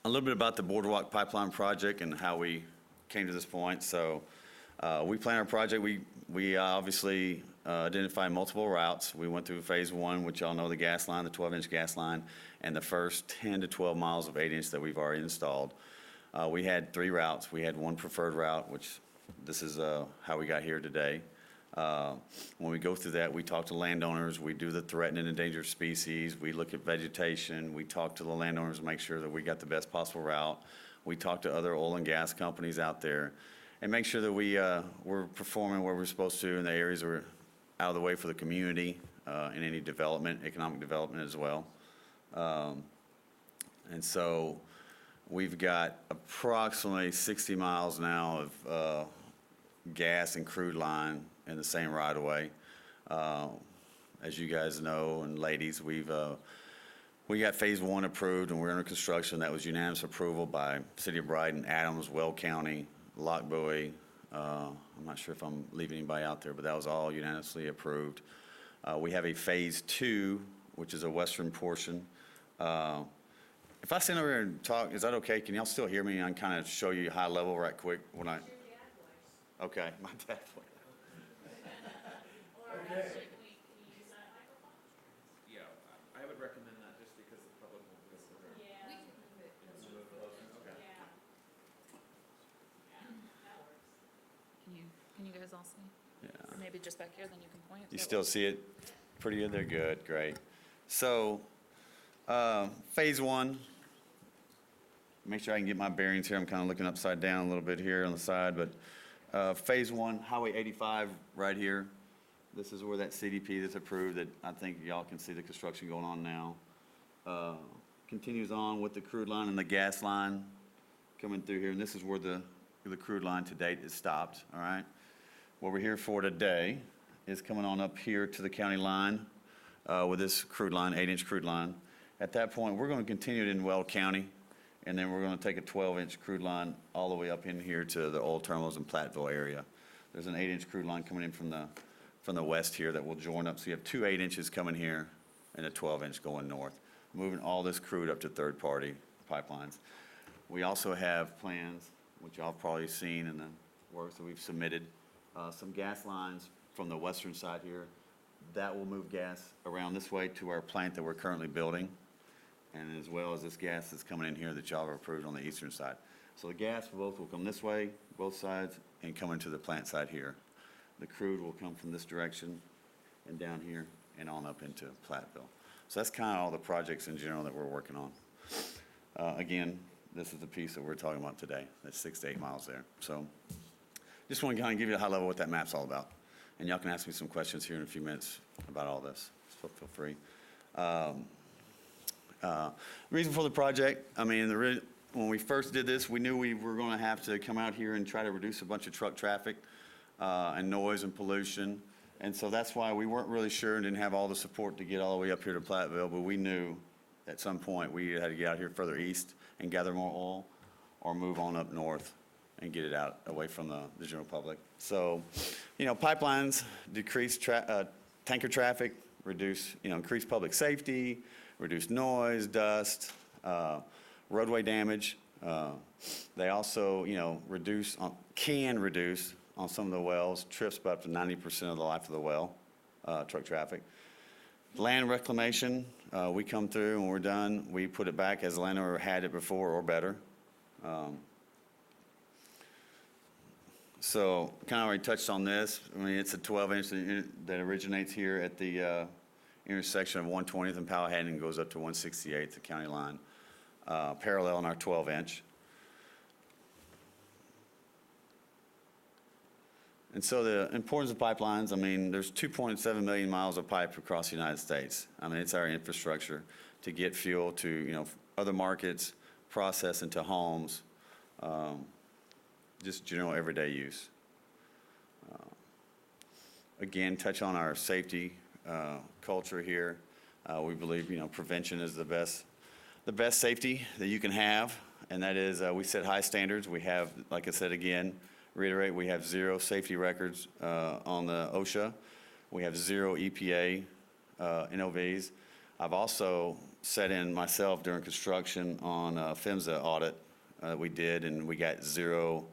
little bit about the Boardwalk Pipeline project and how we came to this point. So we planned our project. We obviously identified multiple routes. We went through phase one, which y'all know the gas line, the 12-inch gas line, and the first 10 to 12 miles of 8-inch that we've already installed. We had 3 routes. We had one preferred route, which this is how we got here today. When we go through that, we talk to landowners. We do the threatened and endangered species. We look at vegetation. We talk to the landowners to make sure that we got the best possible route. We talk to other oil and gas companies out there and make sure that we're performing where we're supposed to in the areas that are out of the way for the community and any development, economic development as well. And so we've got approximately 60 miles now of gas and crude line in the same right-of-way. As you guys know, and ladies, we got phase one approved and we're under construction. That was unanimous approval by City of Brighton, Adams, Weld County, Lockboy. I'm not sure if I'm leaving anybody out there, but that was all unanimously approved. We have a phase two, which is a western portion. If I stand over here and talk, is that okay? Can y'all still hear me? I can kind of show you high level right quick when I. Okay, my dad voice. Okay. Yeah, I would recommend that just because the public won't listen. We can move it. Can you guys all see? Yeah. Or maybe just back here, then you can point. You still see it? Pretty good, they're good, great. So, phase one, make sure I can get my bearings here. I'm kind of looking upside down a little bit here on the side, but phase one, Highway 85 right here. This is where that CDP that's approved that I think y'all can see the construction going on now. Continues on with the crude line and the gas line coming through here, and this is where the crude line to date is stopped, all right? What we're here for today is coming on up here to the county line with this crude line, 8-inch crude line. At that point, we're going to continue it in Weld County, and then we're going to take a 12-inch crude line all the way up in here to the oil terminals in Platteville area. There's an 8-inch crude line coming in from the west here that will join up. So you have 2 8-inches coming here and a 12-inch going north, moving all this crude up to third-party pipelines. We also have plans, which y'all have probably seen in the works that we've submitted, some gas lines from the western side here. That will move gas around this way to our plant that we're currently building, and as well as this gas that's coming in here that y'all have approved on the eastern side. So the gas both will come this way, both sides, and come into the plant side here. The crude will come from this direction and down here and on up into Platteville. So that's kind of all the projects in general that we're working on. Again, this is the piece that we're talking about today. That's 6 to 8 miles there. So just want to kind of give you a high level what that map's all about. And y'all can ask me some questions here in a few minutes about all this. So feel free. Reason for the project, I mean, when we first did this, we knew we were going to have to come out here and try to reduce a bunch of truck traffic and noise and pollution. And so that's why we weren't really sure and didn't have all the support to get all the way up here to Platteville, but we knew at some point we had to get out here further east and gather more oil or move on up north and get it out away from the general public. So, pipelines decrease tanker traffic, reduce, increase public safety, reduce noise, dust, roadway damage. They also, can reduce on some of the wells, trips by up to 90% of the life of the well, truck traffic. Land reclamation, we come through and we're done. We put it back as the landowner had it before or better. So kind of already touched on this. I mean, it's a 12-inch that originates here at the intersection of 120th and Powhatan and goes up to 168th, the county line, parallel in our 12-inch. And so the importance of pipelines, I mean, there's 2.7 million miles of pipe across the United States. I mean, it's our infrastructure to get fuel to, other markets, process into homes, just general everyday use. Again, touch on our safety culture here. We believe, prevention is the best safety that you can have, and that is we set high standards. We have, like I said again, reiterate, we have 0 safety records on the OSHA. We have 0 EPA NOVs. I've also set in myself during construction on a PHMSA audit that we did, and we got 0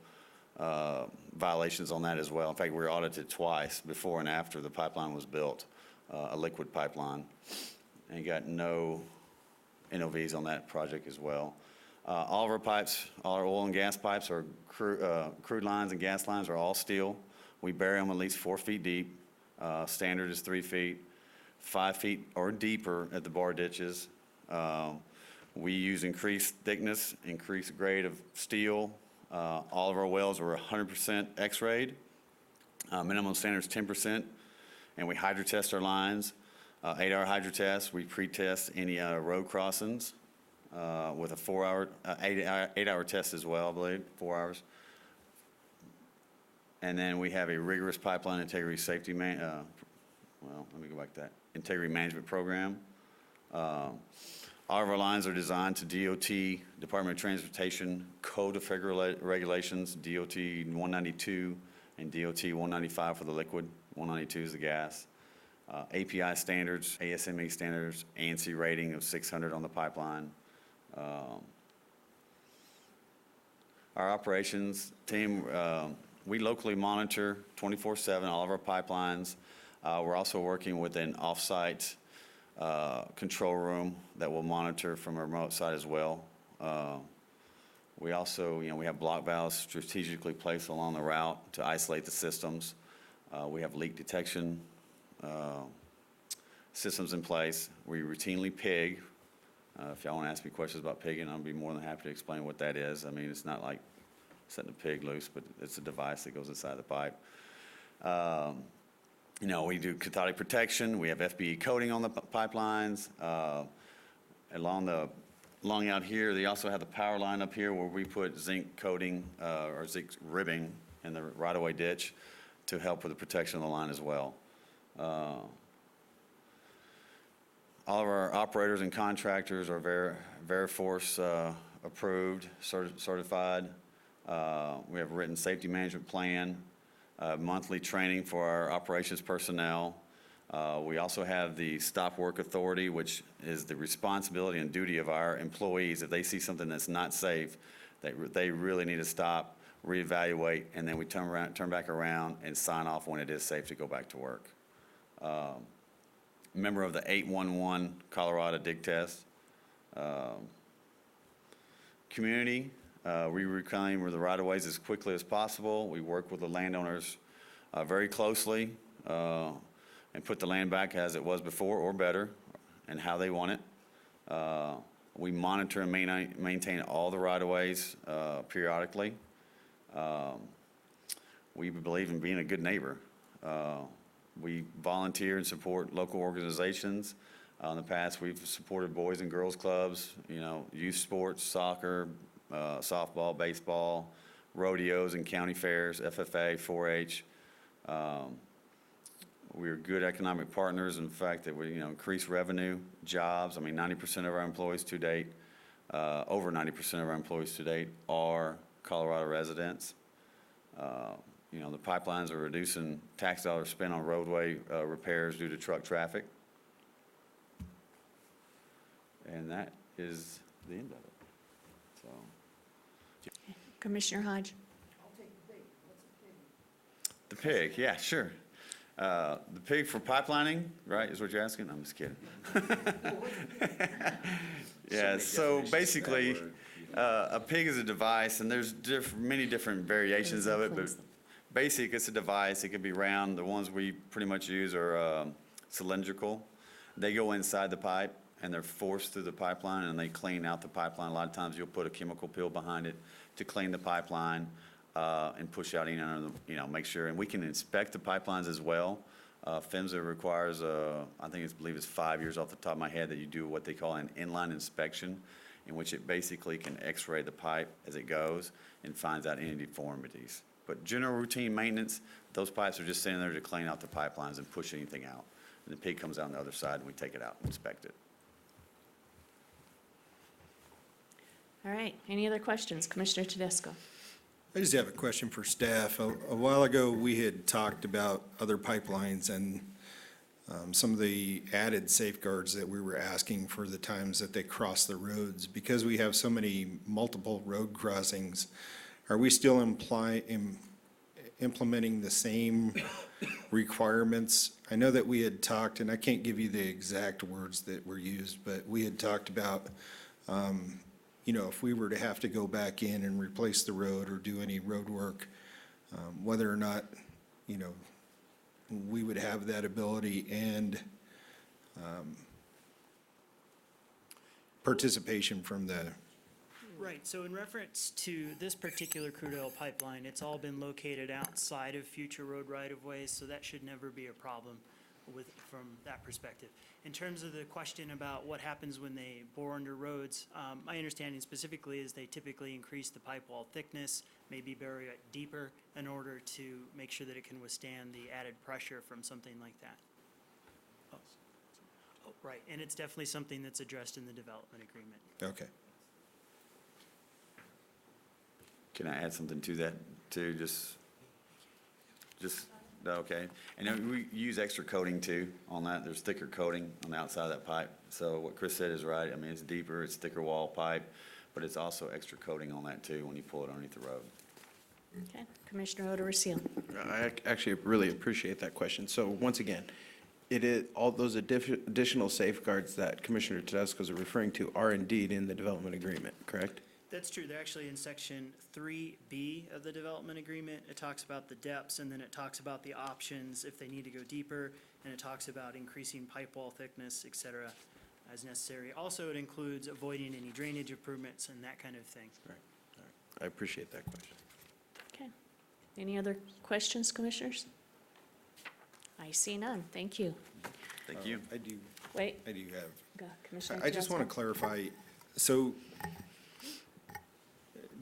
violations on that as well. In fact, we were audited twice before and after the pipeline was built, a liquid pipeline, and got no NOVs on that project as well. All of our pipes, all our oil and gas pipes, or crude lines and gas lines are all steel. We bury them at least 4 feet deep. Standard is 3 feet, 5 feet or deeper at the bar ditches. We use increased thickness, increased grade of steel. All of our wells are 100% X-rayed. Minimum standard is 10%, and we hydrotest our lines. 8-hour hydrotest. We pre-test any road crossings. With a 4-hour, 8-hour test as well, I believe, 4 hours. And then we have a rigorous pipeline integrity safety, let me go back to that, integrity management program. All of our lines are designed to DOT, Department of Transportation, Code of Federal Regulations, DOT 192 and DOT 195 for the liquid, 192 is the gas. API standards, ASME standards, ANSI rating of 600 on the pipeline. Our operations team, we locally monitor 24/7 all of our pipelines. We're also working with an off-site control room that will monitor from a remote site as well. We also, we have block valves strategically placed along the route to isolate the systems. We have leak detection systems in place. We routinely pig. If y'all want to ask me questions about pigging, I'll be more than happy to explain what that is. I mean, it's not like setting a pig loose, but it's a device that goes inside the pipe. We do cathodic protection. We have FBE coating on the pipelines. Along out here, they also have the power line up here where we put zinc coating or zinc ribbing in the right-of-way ditch to help with the protection of the line as well. All of our operators and contractors are Veriforce approved, certified. We have a written safety management plan, monthly training for our operations personnel. We also have the stop work authority, which is the responsibility and duty of our employees. If they see something that's not safe, they really need to stop, reevaluate, and then we turn back around and sign off when it is safe to go back to work. Member of the 811 Colorado Dig Test. Community, we reclaim the right-of-ways as quickly as possible. We work with the landowners very closely and put the land back as it was before or better and how they want it. We monitor and maintain all the right-of-ways periodically. We believe in being a good neighbor. We volunteer and support local organizations. In the past, we've supported boys and girls clubs, youth sports, soccer, softball, baseball, rodeos and county fairs, FFA, 4-H. We're good economic partners in the fact that we, increase revenue, jobs. I mean, 90% of our employees to date, over 90% of our employees to date are Colorado residents. The pipelines are reducing tax dollars spent on roadway repairs due to truck traffic. And that is the end of it. So, Commissioner Hodge? the pig, yeah, sure. The pig for pipelining, right, is what you're asking? I'm just kidding. Yeah, so basically, a pig is a device, and there's many different variations of it, but basic, it's a device. It could be round. The ones we pretty much use are cylindrical. They go inside the pipe, and they're forced through the pipeline, and they clean out the pipeline. A lot of times, you'll put a chemical peel behind it to clean the pipeline and push out any under the, make sure. And we can inspect the pipelines as well. PHMSA requires, I believe it's 5 years off the top of my head, that you do what they call an inline inspection, in which it basically can x-ray the pipe as it goes and finds out any deformities. But general routine maintenance, those pipes are just sitting there to clean out the pipelines and push anything out. And the pig comes out on the other side, and we take it out and inspect it. All right, any other questions? Commissioner Tedesco? I just have a question for staff. A while ago, we had talked about other pipelines and some of the added safeguards that we were asking for the times that they cross the roads. Because we have so many multiple road crossings, are we still implementing the same requirements? I know that we had talked, and I can't give you the exact words that were used, but we had talked about if we were to have to go back in and replace the road or do any road work, whether or not, we would have that ability and participation from the. Right, so in reference to this particular crude oil pipeline, it's all been located outside of future road right-of-ways, so that should never be a problem from that perspective. In terms of the question about what happens when they bore under roads, my understanding specifically is they typically increase the pipe wall thickness, maybe bury it deeper in order to make sure that it can withstand the added pressure from something like that. Oh, right, and it's definitely something that's addressed in the development agreement. Okay. Can I add something to that, too? Okay. And then we use extra coating, too, on that. There's thicker coating on the outside of that pipe. So what Chris said is right. I mean, it's deeper, it's thicker wall pipe, but it's also extra coating on that, too, when you pull it underneath the road. Okay, Commissioner Odorizio? I actually really appreciate that question. So once again, it is, all those additional safeguards that Commissioner Tedesco is referring to are indeed in the development agreement, correct? That's true. They're actually in section 3B of the development agreement. It talks about the depths, and then it talks about the options if they need to go deeper, and it talks about increasing pipe wall thickness, et cetera, as necessary. Also, it includes avoiding any drainage improvements and that kind of thing. Right. I appreciate that question. Okay. Any other questions, commissioners? I see none. Thank you. Thank you. I do. Wait. I do have. Go, Commissioner I just want to Tedesco. clarify, so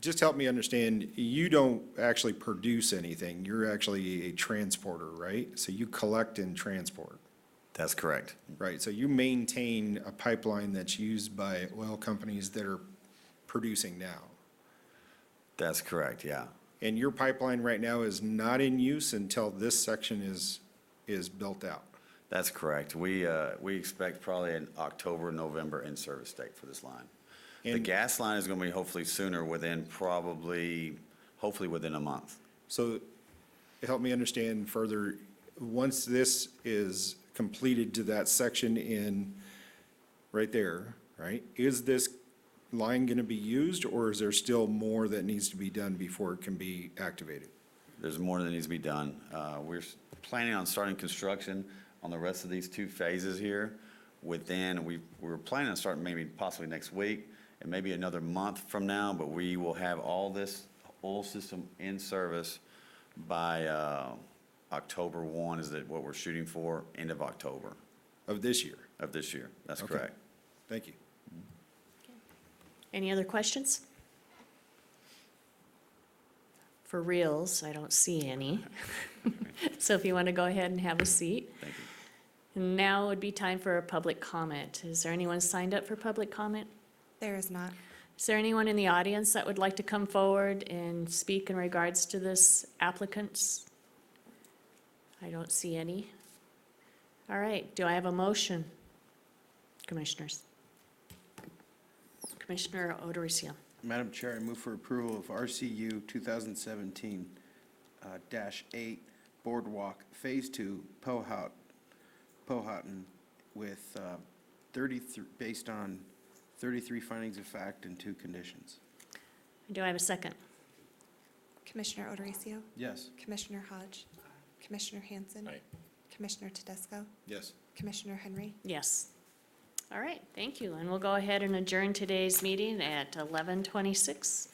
just help me understand, you don't actually produce anything, you're actually a transporter, right? So you collect and transport. That's correct. Right, so you maintain a pipeline that's used by oil companies that are producing now. That's correct, yeah. And your pipeline right now is not in use until this section is built out. That's correct. We expect probably an October, November in-service date for this line. The And- gas line is going to be hopefully sooner, hopefully within a month. So help me understand further, once this is completed to that section in, right there, right? Is this line going to be used, or is there still more that needs to be done before it can be activated? There's more that needs to be done. We're planning on starting construction on the rest of these two phases here. We're planning on starting maybe possibly next week and maybe another month from now, but we will have all this oil system in service by October 1 is what we're shooting for, end of October. Of this year? Of this year, that's Okay. correct. Thank you. Any other questions? For reals, I don't see any. So if you want to go ahead and have a seat. Thank you. And now would be time for a public comment. Is there anyone signed up for public comment? There is not. Is there anyone in the audience that would like to come forward and speak in regards to this applicants? I don't see any. All right, do I have a motion, commissioners? Commissioner O'Dorisio. Madam Chair, I move for approval of RCU 2017-8 Boardwalk Phase 2 Powhatan with 33, based on 33 findings of fact and 2 conditions. Do I have a second? Commissioner O'Dorisio? Yes. Commissioner Hodge? Commissioner Hanson? Aye. Commissioner Tedesco? Yes. Commissioner Henry? Yes. All right, thank you. And we'll go ahead and adjourn today's meeting at 11:26.